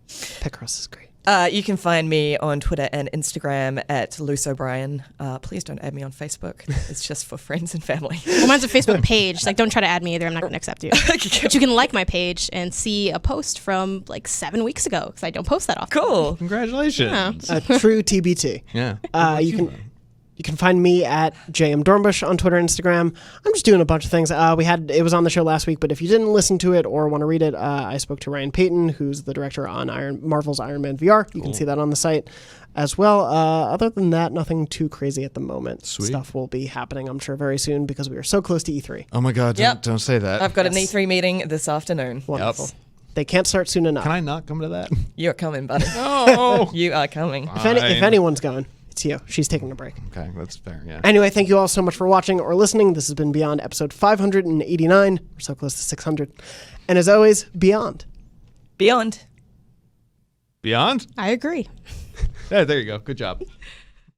Picross is great. You can find me on Twitter and Instagram at Luce O'Brien. Please don't add me on Facebook. It's just for friends and family. Well, mine's a Facebook page. Like, don't try to add me either. I'm not going to accept you. But you can like my page and see a post from like 7 weeks ago because I don't post that often. Cool. Congratulations. Yeah. True TBT. Yeah. You can find me at JM Dornbush on Twitter and Instagram. I'm just doing a bunch of things. It was on the show last week, but if you didn't listen to it or want to read it, I spoke to Ryan Payton, who's the director on Marvel's Iron Man VR. You can see that on the site as well. Other than that, nothing too crazy at the moment. Sweet. Stuff will be happening, I'm sure, very soon because we are so close to E3. Oh my God! Yep. Don't say that. I've got an E3 meeting this afternoon. Wonderful. They can't start soon enough. Can I not come to that? You're coming, buddy. Oh. You are coming. If anyone's going, it's you. She's taking a break. Okay, that's fair. Yeah. Anyway, thank you all so much for watching or listening. This has been Beyond episode 589. We're so close to 600. And as always, Beyond. Beyond. Beyond? I agree. Yeah, there you go. Good job.